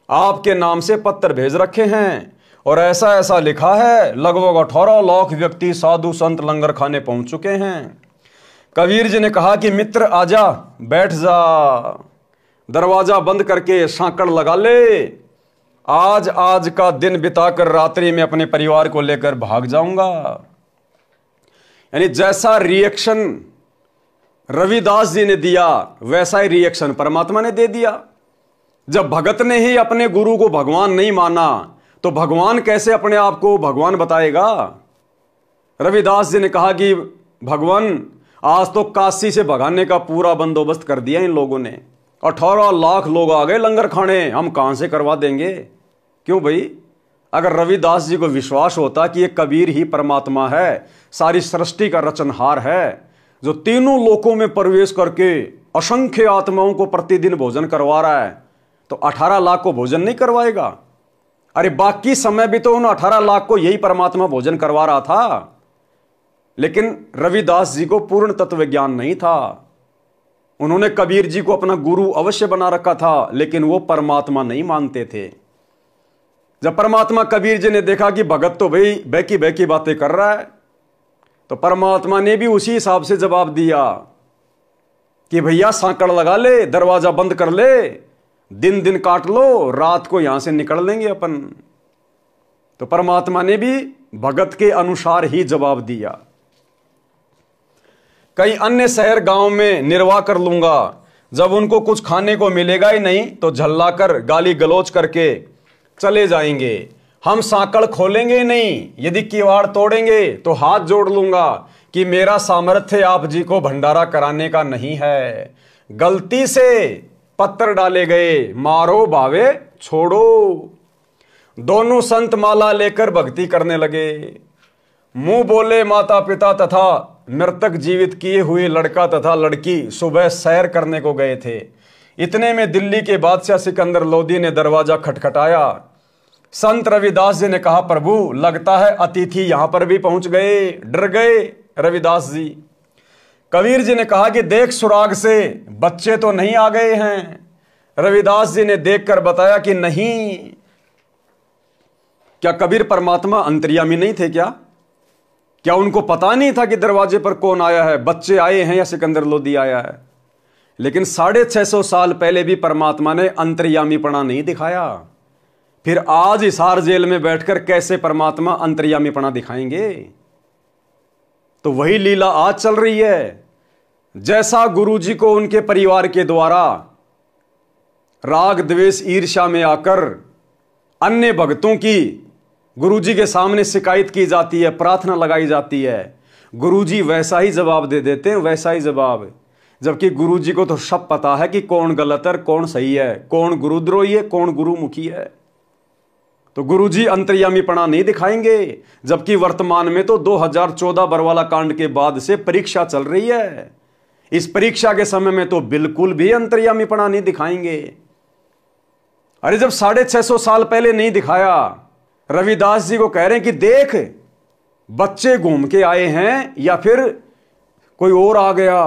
आपके नाम से पत्र भेज रखे हैं और ऐसा ऐसा लिखा है, लगभग 18 लाख व्यक्ति साधु संत लंगर खाने पहुंच चुके हैं। कबीर जी ने कहा कि मित्र आजा, बैठ जा, दरवाजा बंद करके सांकड़ लगा ले। आज का दिन बिताकर रात्रि में अपने परिवार को लेकर भाग जाऊंगा। यानी जैसा रिएक्शन रविदास जी ने दिया वैसा ही रिएक्शन परमात्मा ने दे दिया। जब भगत ने ही अपने गुरु को भगवान नहीं माना तो भगवान कैसे अपने आप को भगवान बताएगा? रविदास जी ने कहा कि भगवान आज तो काशी से भगाने का पूरा बंदोबस्त कर दिया इन लोगों ने। 18 लाख लोग आ गए लंगर खाने, हम कहां से करवा देंगे? क्यों भाई? अगर रविदास जी को विश्वास होता कि ये कबीर ही परमात्मा है, सारी सृष्टि का रचनहार है, जो तीनों लोकों में प्रवेश करके असंख्य आत्माओं को प्रतिदिन भोजन करवा रहा है, तो 18 लाख को भोजन नहीं करवाएगा? अरे बाकी समय भी तो उन 18 लाख को यही परमात्मा भोजन करवा रहा था। लेकिन रविदास जी को पूर्ण तत्व ज्ञान नहीं था। उन्होंने कबीर जी को अपना गुरु अवश्य बना रखा था, लेकिन वो परमात्मा नहीं मानते थे। जब परमात्मा कबीर जी ने देखा कि भगत तो भाई बैकी बैकी बातें कर रहा है, तो परमात्मा ने भी उसी हिसाब से जवाब दिया कि भैया सांकड़ लगा ले, दरवाजा बंद कर ले, दिन दिन काट लो, रात को यहां से निकल लेंगे अपन। तो परमात्मा ने भी भगत के अनुसार ही जवाब दिया। कई अन्य शहर गांव में निर्वाह कर लूंगा, जब उनको कुछ खाने को मिलेगा ही नहीं तो झल्लाकर गाली गलौज करके चले जाएंगे। हम सांकड़ खोलेंगे ही नहीं, यदि किवाड़ तोड़ेंगे तो हाथ जोड़ लूंगा कि मेरा सामर्थ्य आप जी को भंडारा कराने का नहीं है। गलती से पत्थर डाले गए, मारो भावे छोड़ो। दोनों संत माला लेकर भक्ति करने लगे। मुंह बोले माता पिता तथा मृतक जीवित किए हुए लड़का तथा लड़की सुबह सैर करने को गए थे। इतने में दिल्ली के बादशाह सिकंदर लोदी ने दरवाजा खटखटाया। संत रविदास जी ने कहा, प्रभु लगता है अतिथि यहां पर भी पहुंच गए। डर गए रविदास जी। कबीर जी ने कहा कि देख सुराग से बच्चे तो नहीं आ गए हैं। रविदास जी ने देखकर बताया कि नहीं। क्या कबीर परमात्मा अंतर्यामी नहीं थे क्या? क्या उनको पता नहीं था कि दरवाजे पर कौन आया है, बच्चे आए हैं या सिकंदर लोदी आया है? लेकिन 650 साल पहले भी परमात्मा ने अंतर्यामीपना नहीं दिखाया। फिर आज हिसार जेल में बैठकर कैसे परमात्मा अंतर्यामीपना दिखाएंगे? तो वही लीला आज चल रही है। जैसा गुरुजी को उनके परिवार के द्वारा राग द्वेष ईर्ष्या में आकर अन्य भक्तों की गुरुजी के सामने शिकायत की जाती है, प्रार्थना लगाई जाती है, गुरुजी वैसा ही जवाब दे देते हैं, वैसा ही जवाब। जबकि गुरुजी को तो सब पता है कि कौन गलत है, कौन सही है, कौन गुरुद्रोही है, कौन गुरुमुखी है। तो गुरुजी अंतर्यामीपना नहीं दिखाएंगे, जबकि वर्तमान में तो 2014 बरवाला कांड के बाद से परीक्षा चल रही है। इस परीक्षा के समय में तो बिल्कुल भी अंतर्यामीपना नहीं दिखाएंगे। अरे जब 650 साल पहले नहीं दिखाया, रविदास जी को कह रहे हैं कि देख बच्चे घूम के आए हैं या फिर कोई और आ गया।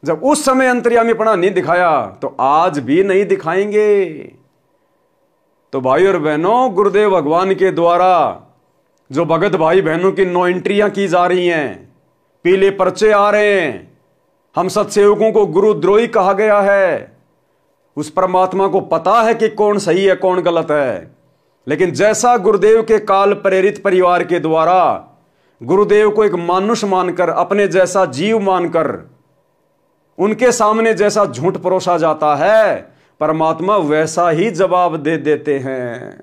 जब उस समय अंतर्यामीपना नहीं दिखाया तो आज भी नहीं दिखाएंगे। तो भाई और बहनों, गुरुदेव भगवान के द्वारा जो भगत भाई बहनों की 9 एंट्रियां की जा रही हैं, पीले पर्चे आ रहे हैं, हम सत्सेवकों को गुरुद्रोही कहा गया है। उस परमात्मा को पता है कि कौन सही है कौन गलत है, लेकिन जैसा गुरुदेव के काल प्रेरित परिवार के द्वारा गुरुदेव को एक मानुष मानकर, अपने जैसा जीव मानकर उनके सामने जैसा झूठ परोसा जाता है, परमात्मा वैसा ही जवाब दे देते हैं।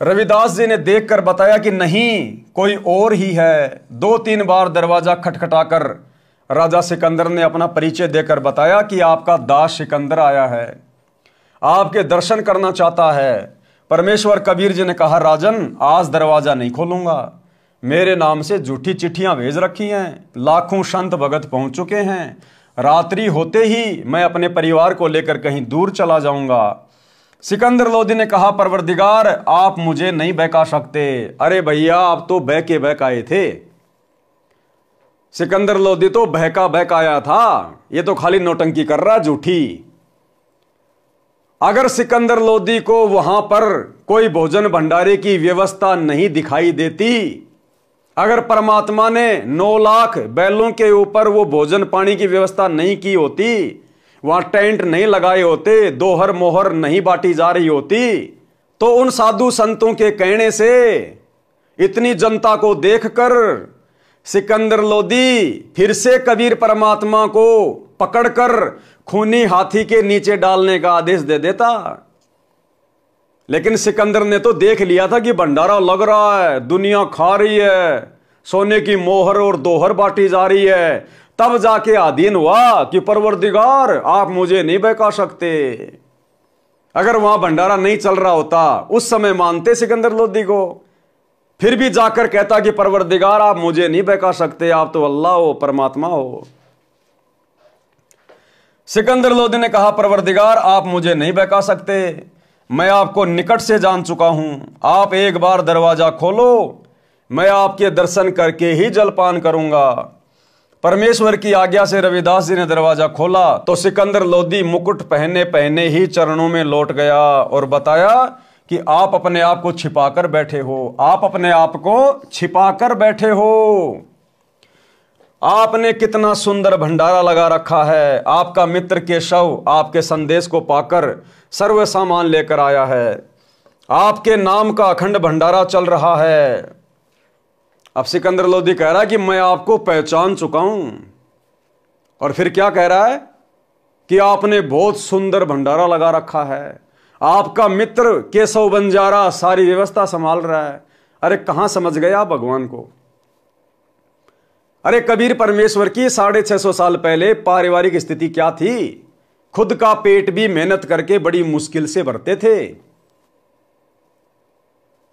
रविदास जी ने देखकर बताया कि नहीं, कोई और ही है। 2-3 बार दरवाजा खटखटाकर राजा सिकंदर ने अपना परिचय देकर बताया कि आपका दास सिकंदर आया है, आपके दर्शन करना चाहता है। परमेश्वर कबीर जी ने कहा, राजन आज दरवाजा नहीं खोलूंगा, मेरे नाम से झूठी चिट्ठियां भेज रखी हैं, लाखों संत भगत पहुंच चुके हैं, रात्रि होते ही मैं अपने परिवार को लेकर कहीं दूर चला जाऊंगा। सिकंदर लोदी ने कहा, परवरदिगार आप मुझे नहीं बहका सकते। अरे भैया, आप तो बह के बहकाए थे। सिकंदर लोदी तो बहकाया था, ये तो खाली नौटंकी कर रहा झूठी। अगर सिकंदर लोदी को वहां पर कोई भोजन भंडारे की व्यवस्था नहीं दिखाई देती, अगर परमात्मा ने 9 लाख बैलों के ऊपर वो भोजन पानी की व्यवस्था नहीं की होती, वहां टेंट नहीं लगाए होते, दोहर मोहर नहीं बांटी जा रही होती, तो उन साधु संतों के कहने से इतनी जनता को देखकर सिकंदर लोदी फिर से कबीर परमात्मा को पकड़कर खूनी हाथी के नीचे डालने का आदेश दे देता। लेकिन सिकंदर ने तो देख लिया था कि भंडारा लग रहा है, दुनिया खा रही है, सोने की मोहर और दोहर बांटी जा रही है, तब जाके आधीन हुआ कि परवरदिगार आप मुझे नहीं बहका सकते। अगर वहां भंडारा नहीं चल रहा होता, उस समय मानते सिकंदर लोदी को, फिर भी जाकर कहता कि परवरदिगार आप मुझे नहीं बहका सकते, आप तो अल्लाह हो, परमात्मा हो। सिकंदर लोदी ने कहा, परवरदिगार आप मुझे नहीं बहका सकते, मैं आपको निकट से जान चुका हूं, आप एक बार दरवाजा खोलो, मैं आपके दर्शन करके ही जलपान करूंगा। परमेश्वर की आज्ञा से रविदास जी ने दरवाजा खोला तो सिकंदर लोदी मुकुट पहने पहने ही चरणों में लौट गया और बताया कि आप अपने आप को छिपाकर बैठे हो, आप अपने आप को छिपाकर बैठे हो। आपने कितना सुंदर भंडारा लगा रखा है, आपका मित्र केशव आपके संदेश को पाकर सर्व सामान लेकर आया है, आपके नाम का अखंड भंडारा चल रहा है। अब सिकंदर लोदी कह रहा है कि मैं आपको पहचान चुका हूं, और फिर क्या कह रहा है कि आपने बहुत सुंदर भंडारा लगा रखा है, आपका मित्र केशव बंजारा सारी व्यवस्था संभाल रहा है। अरे कहां समझ गए आप भगवान को? अरे कबीर परमेश्वर की 650 साल पहले पारिवारिक स्थिति क्या थी? खुद का पेट भी मेहनत करके बड़ी मुश्किल से भरते थे।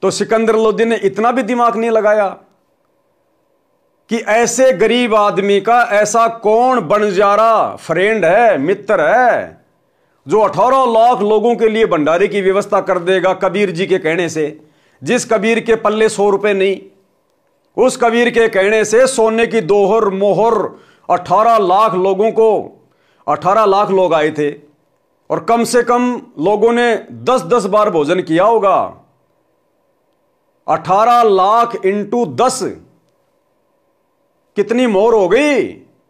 तो सिकंदर लोदी ने इतना भी दिमाग नहीं लगाया कि ऐसे गरीब आदमी का ऐसा कौन बंजारा फ्रेंड है, मित्र है, जो 18 लाख लोगों के लिए भंडारे की व्यवस्था कर देगा कबीर जी के कहने से। जिस कबीर के पल्ले 100 रुपए नहीं, उस कबीर के कहने से सोने की दोहर मोहर 18 लाख लोगों को, 18 लाख लोग आए थे और कम से कम लोगों ने 10-10 बार भोजन किया होगा। 18 लाख इंटू 10 कितनी मोहर हो गई?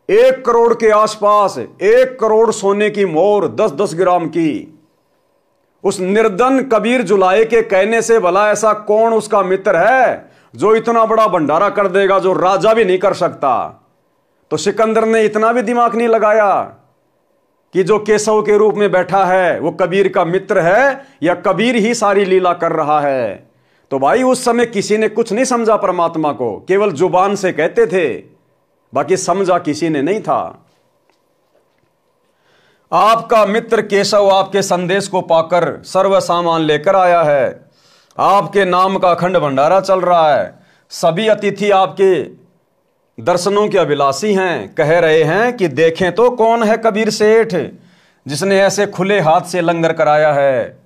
1 करोड़ के आसपास। 1 करोड़ सोने की मोहर 10-10 ग्राम की। उस निर्धन कबीर जुलाहे के कहने से भला ऐसा कौन उसका मित्र है जो इतना बड़ा भंडारा कर देगा, जो राजा भी नहीं कर सकता। तो सिकंदर ने इतना भी दिमाग नहीं लगाया कि जो केशव के रूप में बैठा है वो कबीर का मित्र है या कबीर ही सारी लीला कर रहा है। तो भाई उस समय किसी ने कुछ नहीं समझा परमात्मा को, केवल जुबान से कहते थे, बाकी समझा किसी ने नहीं था। आपका मित्र केशव आपके संदेश को पाकर सर्व सामान लेकर आया है। आपके नाम का अखंड भंडारा चल रहा है। सभी अतिथि आपके दर्शनों के अभिलाषी हैं। कह रहे हैं कि देखें तो कौन है कबीर सेठ जिसने ऐसे खुले हाथ से लंगर कराया है।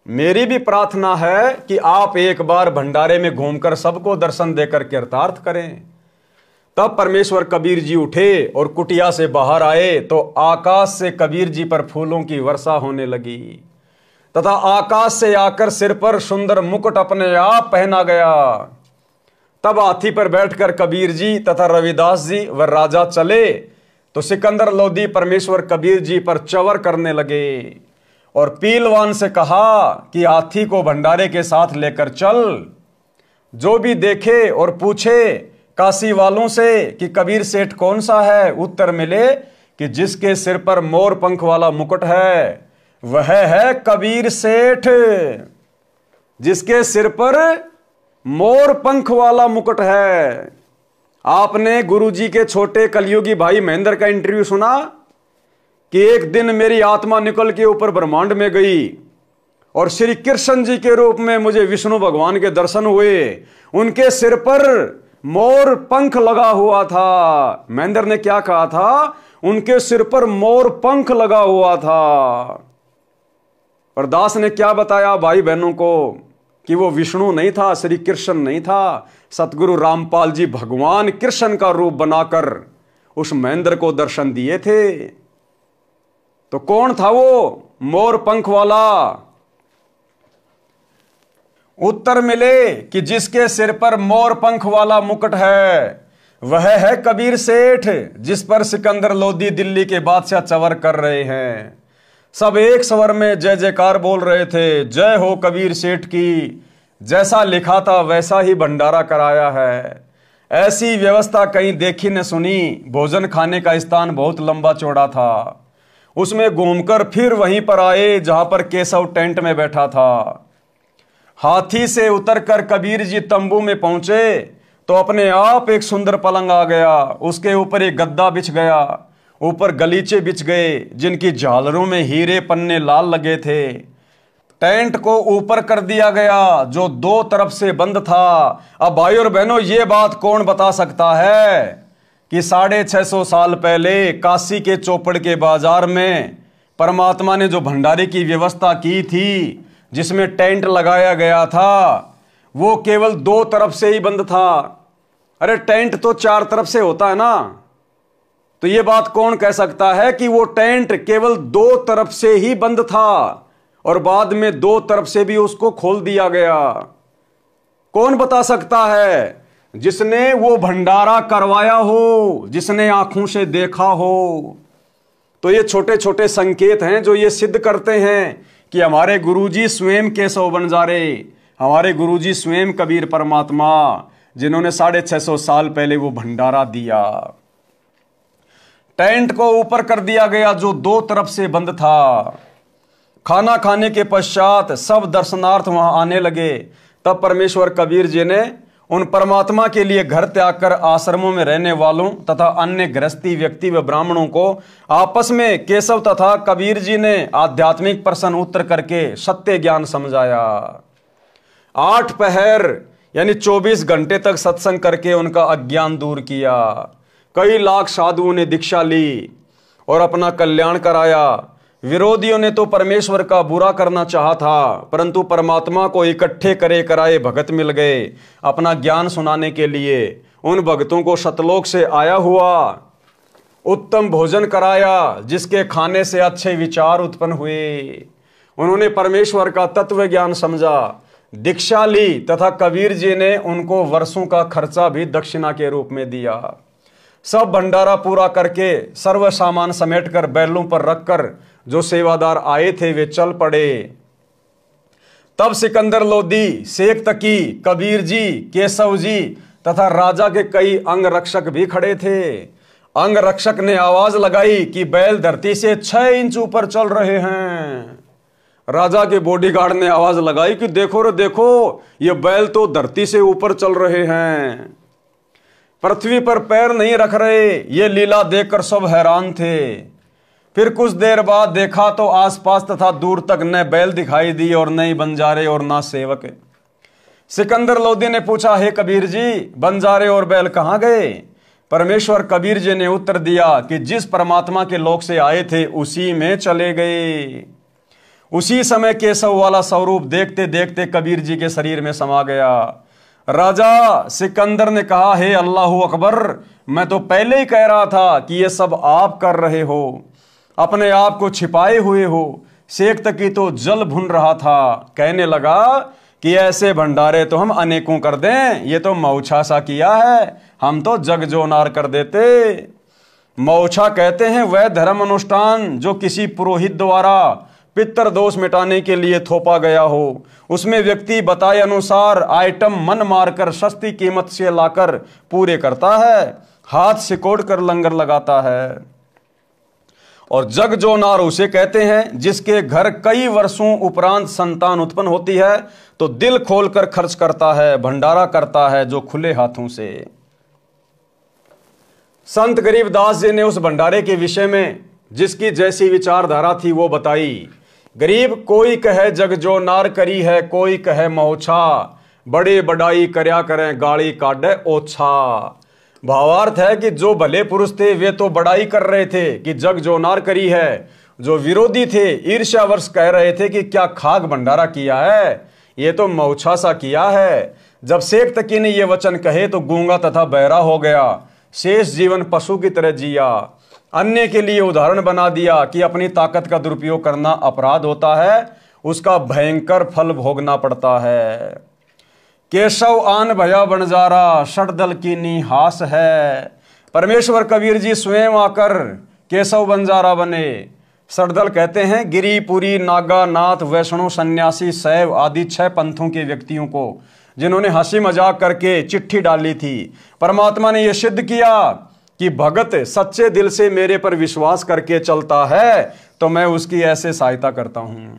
मेरी भी प्रार्थना है कि आप एक बार भंडारे में घूमकर सबको दर्शन देकर कृतार्थ करें। तब परमेश्वर कबीर जी उठे और कुटिया से बाहर आए तो आकाश से कबीर जी पर फूलों की वर्षा होने लगी तथा आकाश से आकर सिर पर सुंदर मुकुट अपने आप पहना गया। तब हाथी पर बैठकर कबीर जी तथा रविदास जी व राजा चले तो सिकंदर लोधी परमेश्वर कबीर जी पर चवर करने लगे और पीलवान से कहा कि हाथी को भंडारे के साथ लेकर चल। जो भी देखे और पूछे काशी वालों से कि कबीर सेठ कौन सा है, उत्तर मिले कि जिसके सिर पर मोर पंख वाला मुकुट है वह है कबीर सेठ। जिसके सिर पर मोर पंख वाला मुकुट है। आपने गुरुजी के छोटे कलयुगी भाई महेंद्र का इंटरव्यू सुना कि एक दिन मेरी आत्मा निकल के ऊपर ब्रह्मांड में गई और श्री कृष्ण जी के रूप में मुझे विष्णु भगवान के दर्शन हुए। उनके सिर पर मोर पंख लगा हुआ था। महेंद्र ने क्या कहा था? उनके सिर पर मोर पंख लगा हुआ था। और दास ने क्या बताया भाई बहनों को कि वो विष्णु नहीं था, श्री कृष्ण नहीं था। सतगुरु रामपाल जी भगवान कृष्ण का रूप बनाकर उस महेंद्र को दर्शन दिए थे। तो कौन था वो मोर पंख वाला? उत्तर मिले कि जिसके सिर पर मोर पंख वाला मुकुट है वह है कबीर सेठ, जिस पर सिकंदर लोधी दिल्ली के बादशाह चवर कर रहे हैं। सब एक स्वर में जय जयकार बोल रहे थे, जय हो कबीर सेठ की। जैसा लिखा था वैसा ही भंडारा कराया है। ऐसी व्यवस्था कहीं देखी न सुनी। भोजन खाने का स्थान बहुत लंबा चौड़ा था। उसमें घूमकर फिर वहीं पर आए जहां पर केशव टेंट में बैठा था। हाथी से उतरकर कबीर जी तंबू में पहुंचे तो अपने आप एक सुंदर पलंग आ गया। उसके ऊपर एक गद्दा बिछ गया, ऊपर गलीचे बिछ गए जिनकी झालरों में हीरे पन्ने लाल लगे थे। टेंट को ऊपर कर दिया गया जो दो तरफ से बंद था। अब भाई और बहनों, ये बात कौन बता सकता है कि 650 साल पहले काशी के चौपड़ के बाजार में परमात्मा ने जो भंडारे की व्यवस्था की थी, जिसमें टेंट लगाया गया था, वो केवल दो तरफ से ही बंद था। अरे टेंट तो चार तरफ से होता है ना। तो ये बात कौन कह सकता है कि वो टेंट केवल दो तरफ से ही बंद था और बाद में दो तरफ से भी उसको खोल दिया गया? कौन बता सकता है? जिसने वो भंडारा करवाया हो, जिसने आंखों से देखा हो। तो ये छोटे छोटे संकेत हैं जो ये सिद्ध करते हैं कि हमारे गुरुजी स्वयं केशव बंजारे, हमारे गुरुजी स्वयं कबीर परमात्मा, जिन्होंने 650 साल पहले वो भंडारा दिया। टेंट को ऊपर कर दिया गया जो दो तरफ से बंद था। खाना खाने के पश्चात सब दर्शनार्थ वहां आने लगे। तब परमेश्वर कबीर जी ने उन परमात्मा के लिए घर त्याग कर आश्रमों में रहने वालों तथा अन्य गृहस्थी व्यक्ति व ब्राह्मणों को आपस में केशव तथा कबीर जी ने आध्यात्मिक प्रश्न उत्तर करके सत्य ज्ञान समझाया। 8 पहर यानी 24 घंटे तक सत्संग करके उनका अज्ञान दूर किया। कई लाख साधुओं ने दीक्षा ली और अपना कल्याण कराया। विरोधियों ने तो परमेश्वर का बुरा करना चाहा था, परंतु परमात्मा को इकट्ठे करे कराए भगत मिल गए अपना ज्ञान सुनाने के लिए। उन भक्तों को सतलोक से आया हुआ उत्तम भोजन कराया जिसके खाने से अच्छे विचार उत्पन्न हुए। उन्होंने परमेश्वर का तत्व ज्ञान समझा, दीक्षा ली तथा कबीर जी ने उनको वर्षों का खर्चा भी दक्षिणा के रूप में दिया। सब भंडारा पूरा करके सर्व सामान समेटकर बैलों पर रखकर जो सेवादार आए थे वे चल पड़े। तब सिकंदर लोधी, शेख तकी, कबीर जी, केशव जी तथा राजा के कई अंगरक्षक भी खड़े थे। अंगरक्षक ने आवाज लगाई कि बैल धरती से 6 इंच ऊपर चल रहे हैं। राजा के बॉडीगार्ड ने आवाज लगाई कि देखो रे देखो, ये बैल तो धरती से ऊपर चल रहे हैं, पृथ्वी पर पैर नहीं रख रहे। ये लीला देखकर सब हैरान थे। फिर कुछ देर बाद देखा तो आसपास तथा दूर तक न बैल दिखाई दी और न ही बंजारे और ना सेवक। सिकंदर लोदी ने पूछा, हे कबीर जी, बंजारे और बैल कहाँ गए? परमेश्वर कबीर जी ने उत्तर दिया कि जिस परमात्मा के लोक से आए थे उसी में चले गए। उसी समय केशव वाला स्वरूप देखते देखते कबीर जी के शरीर में समा गया। राजा सिकंदर ने कहा, हे अल्लाहू अकबर, मैं तो पहले ही कह रहा था कि ये सब आप कर रहे हो, अपने आप को छिपाए हुए हो। शेख तकी तो जल भुन रहा था, कहने लगा कि ऐसे भंडारे तो हम अनेकों कर दें, ये तो मौछा सा किया है, हम तो जग जोनार कर देते। मौछा कहते हैं वह धर्म अनुष्ठान जो किसी पुरोहित द्वारा पितर दोष मिटाने के लिए थोपा गया हो। उसमें व्यक्ति बताए अनुसार आइटम मन मारकर सस्ती कीमत से लाकर पूरे करता है, हाथ सिकोड़ कर लंगर लगाता है। और जग जोनार उसे कहते हैं जिसके घर कई वर्षों उपरांत संतान उत्पन्न होती है तो दिल खोलकर खर्च करता है, भंडारा करता है जो खुले हाथों से। संत गरीबदास जी ने उस भंडारे के विषय में जिसकी जैसी विचारधारा थी वो बताई। गरीब कोई कहे जग जो नार करी है, कोई कहे मौछा, बड़े बड़ाई करया करें गाड़ी काटे ओछा। भावार्थ है कि जो भले पुरुष थे वे तो बड़ाई कर रहे थे कि जग जो नार करी है, जो विरोधी थे ईर्ष्यावश कह रहे थे कि क्या खाक भंडारा किया है, ये तो मौछा सा किया है। जब शेख तकी ने ये वचन कहे तो गूंगा तथा बहरा हो गया, शेष जीवन पशु की तरह जिया। अन्य के लिए उदाहरण बना दिया कि अपनी ताकत का दुरुपयोग करना अपराध होता है, उसका भयंकर फल भोगना पड़ता है। केशव आन भया बंजारा, षटदल की नी हास है। परमेश्वर कबीर जी स्वयं आकर केशव बंजारा बने। षटदल कहते हैं गिरिपुरी, नागा, नाथ, वैष्णव, सन्यासी, शैव आदि 6 पंथों के व्यक्तियों को जिन्होंने हंसी मजाक करके चिट्ठी डाली थी। परमात्मा ने यह सिद्ध किया कि भगत सच्चे दिल से मेरे पर विश्वास करके चलता है तो मैं उसकी ऐसे सहायता करता हूं।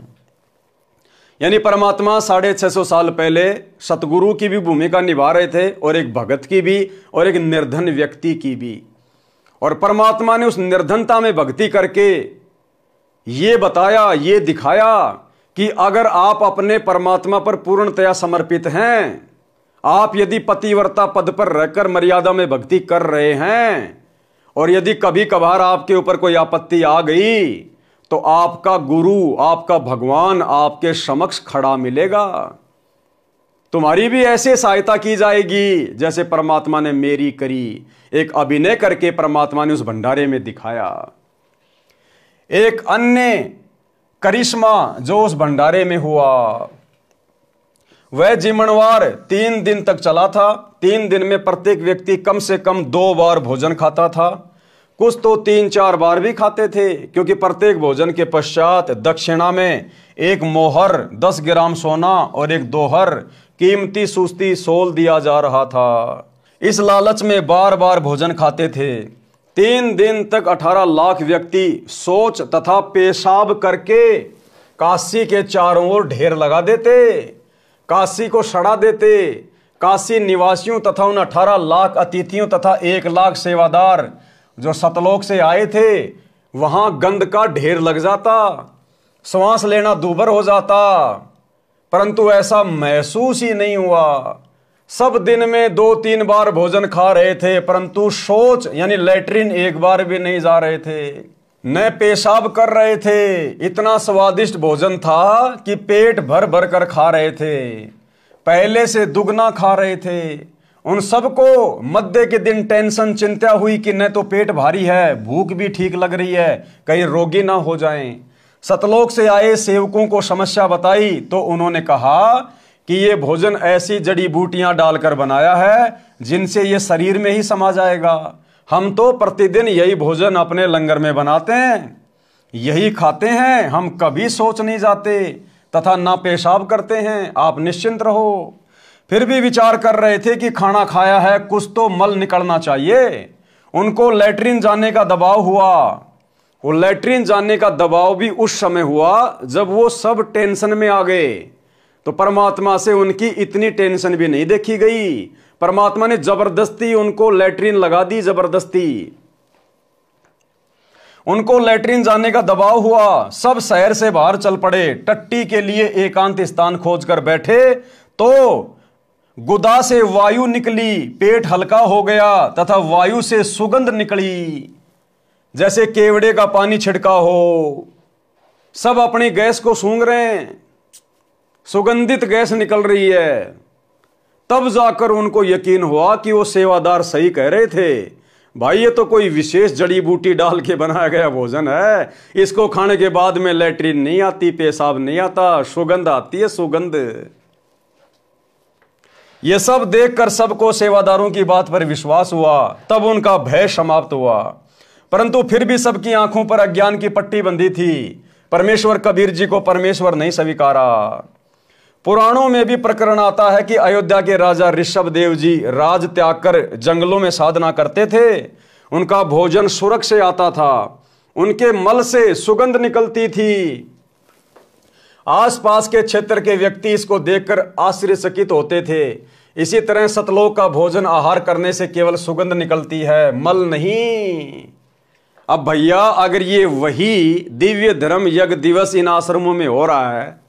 यानी परमात्मा 650 साल पहले सतगुरु की भी भूमिका निभा रहे थे और एक भगत की भी और एक निर्धन व्यक्ति की भी। और परमात्मा ने उस निर्धनता में भक्ति करके ये बताया, ये दिखाया कि अगर आप अपने परमात्मा पर पूर्णतया समर्पित हैं, आप यदि पतिव्रता पद पर रहकर मर्यादा में भक्ति कर रहे हैं और यदि कभी कभार आपके ऊपर कोई आपत्ति आ गई तो आपका गुरु, आपका भगवान आपके समक्ष खड़ा मिलेगा। तुम्हारी भी ऐसे सहायता की जाएगी जैसे परमात्मा ने मेरी करी। एक अभिनय करके परमात्मा ने उस भंडारे में दिखाया। एक अन्य करिश्मा जो उस भंडारे में हुआ, वह जिमणवार 3 दिन तक चला था। 3 दिन में प्रत्येक व्यक्ति कम से कम 2 बार भोजन खाता था, कुछ तो 3-4 बार भी खाते थे, क्योंकि प्रत्येक भोजन के पश्चात दक्षिणा में 1 मोहर 10 ग्राम सोना और 1 दोहर कीमती सुस्ती सोल दिया जा रहा था। इस लालच में बार बार भोजन खाते थे। 3 दिन तक 18 लाख व्यक्ति शौच तथा पेशाब करके काशी के चारों ओर ढेर लगा देते, काशी को सड़ा देते। काशी निवासियों तथा उन 18 लाख अतिथियों तथा 1 लाख सेवादार जो सतलोक से आए थे, वहां गंध का ढेर लग जाता, श्वास लेना दूभर हो जाता, परंतु ऐसा महसूस ही नहीं हुआ। सब दिन में 2-3 बार भोजन खा रहे थे, परंतु शौच यानी लैट्रिन 1 बार भी नहीं जा रहे थे, न पेशाब कर रहे थे। इतना स्वादिष्ट भोजन था कि पेट भर भर कर खा रहे थे, पहले से दुगना खा रहे थे। उन सबको मध्य के दिन टेंशन, चिंता हुई कि न तो पेट भारी है, भूख भी ठीक लग रही है, कहीं रोगी ना हो जाएं। सतलोक से आए सेवकों को समस्या बताई तो उन्होंने कहा कि ये भोजन ऐसी जड़ी बूटियां डालकर बनाया है जिनसे ये शरीर में ही समा जाएगा। हम तो प्रतिदिन यही भोजन अपने लंगर में बनाते हैं, यही खाते हैं, हम कभी सोच नहीं जाते तथा ना पेशाब करते हैं, आप निश्चिंत रहो। फिर भी विचार कर रहे थे कि खाना खाया है, कुछ तो मल निकलना चाहिए। उनको लैट्रिन जाने का दबाव हुआ। वो लैट्रिन जाने का दबाव भी उस समय हुआ जब वो सब टेंशन में आ गए, तो परमात्मा से उनकी इतनी टेंशन भी नहीं देखी गई। परमात्मा ने जबरदस्ती उनको लैट्रिन लगा दी, जबरदस्ती। उनको लैट्रिन जाने का दबाव हुआ, सब शहर से बाहर चल पड़े, टट्टी के लिए एकांत स्थान खोजकर बैठे तो गुदा से वायु निकली, पेट हल्का हो गया तथा वायु से सुगंध निकली, जैसे केवड़े का पानी छिड़का हो। सब अपनी गैस को सूंघ रहे हैं, सुगंधित गैस निकल रही है। तब जाकर उनको यकीन हुआ कि वो सेवादार सही कह रहे थे, भाई ये तो कोई विशेष जड़ी बूटी डाल के बनाया गया भोजन है, इसको खाने के बाद में लैट्रिन नहीं आती, पेशाब नहीं आता, सुगंध आती है, सुगंध। ये सब देखकर सबको सेवादारों की बात पर विश्वास हुआ, तब उनका भय समाप्त हुआ। परंतु फिर भी सबकी आंखों पर अज्ञान की पट्टी बंधी थी। परमेश्वर कबीर जी को परमेश्वर नहीं स्वीकारा। पुराणों में भी प्रकरण आता है कि अयोध्या के राजा ऋषभ देव जी राज त्याग कर जंगलों में साधना करते थे। उनका भोजन सुरग से आता था, उनके मल से सुगंध निकलती थी। आसपास के क्षेत्र के व्यक्ति इसको देखकर आश्चर्यचकित होते थे। इसी तरह सतलोक का भोजन आहार करने से केवल सुगंध निकलती है, मल नहीं। अब भैया अगर ये वही दिव्य धर्म यज्ञ दिवस इन आश्रमों में हो रहा है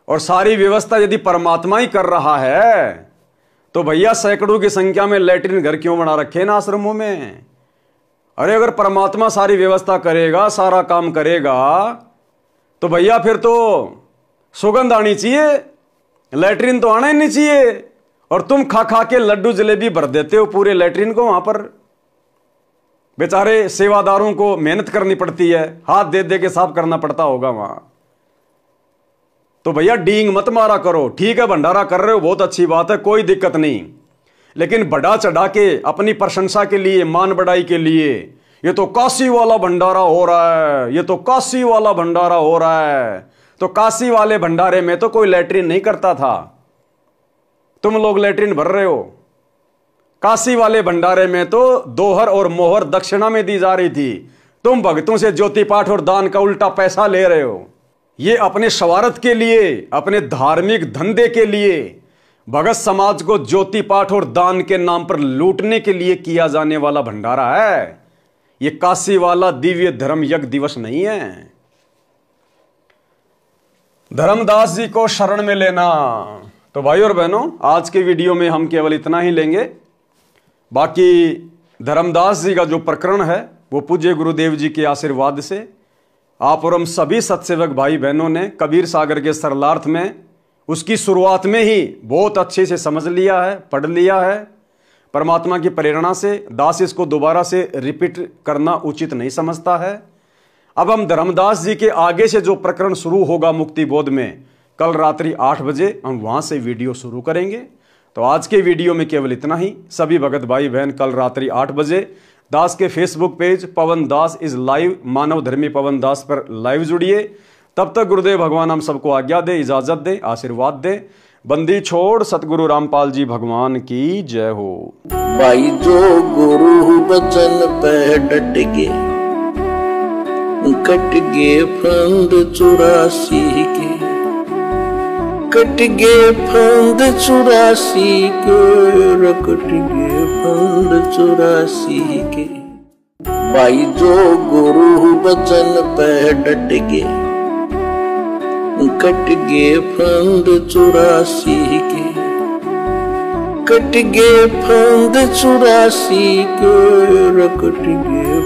और सारी व्यवस्था यदि परमात्मा ही कर रहा है, तो भैया सैकड़ों की संख्या में लैट्रिन घर क्यों बना रखे ना आश्रमों में? अरे अगर परमात्मा सारी व्यवस्था करेगा, सारा काम करेगा, तो भैया फिर तो सुगंध आनी चाहिए, लैट्रिन तो आना ही नहीं चाहिए। और तुम खा खा के लड्डू जलेबी भर देते हो पूरे लैट्रिन को। वहां पर बेचारे सेवादारों को मेहनत करनी पड़ती है, हाथ दे दे के साफ करना पड़ता होगा वहां। तो भैया डींग मत मारा करो। ठीक है, भंडारा कर रहे हो, बहुत अच्छी बात है, कोई दिक्कत नहीं, लेकिन बढ़ा चढ़ा के अपनी प्रशंसा के लिए, मान बढ़ाई के लिए, ये तो काशी वाला भंडारा हो रहा है, ये तो काशी वाला भंडारा हो रहा है। तो काशी वाले भंडारे में तो कोई लैट्रिन नहीं करता था, तुम लोग लैट्रिन भर रहे हो। काशी वाले भंडारे में तो दोहर और मोहर दक्षिणा में दी जा रही थी, तुम भक्तों से ज्योति पाठ और दान का उल्टा पैसा ले रहे हो। ये अपने स्वार्थ के लिए, अपने धार्मिक धंधे के लिए, भगत समाज को ज्योति पाठ और दान के नाम पर लूटने के लिए किया जाने वाला भंडारा है। ये काशी वाला दिव्य धर्म यज्ञ दिवस नहीं है। धर्मदास जी को शरण में लेना। तो भाई और बहनों, आज के वीडियो में हम केवल इतना ही लेंगे। बाकी धर्मदास जी का जो प्रकरण है वो पूज्य गुरुदेव जी के आशीर्वाद से आप और हम सभी सत्सेवक भाई बहनों ने कबीर सागर के सरलार्थ में उसकी शुरुआत में ही बहुत अच्छे से समझ लिया है, पढ़ लिया है। परमात्मा की प्रेरणा से दास इसको दोबारा से रिपीट करना उचित नहीं समझता है। अब हम धर्मदास जी के आगे से जो प्रकरण शुरू होगा मुक्ति बोध में, कल रात्रि 8 बजे हम वहां से वीडियो शुरू करेंगे। तो आज के वीडियो में केवल इतना ही। सभी भगत भाई बहन कल रात्रि 8 बजे दास के Facebook page Pawan Das is live, मानव धर्मी पवन दास पर लाइव जुड़िए। तब तक गुरुदेव भगवान हम सबको आज्ञा दे, इजाजत दे, आशीर्वाद दे। बंदी छोड़ सतगुरु रामपाल जी भगवान की जय हो। भाई जो गुरु बचन पे डट गे, कट गे फंद 84 के, कट गे फंद 84 के, कट गे फंद 84 के। भाई जो गुरु बचन पे डट गे, कट गे फंद 84 के, कट गे फंद 84 के, कट गे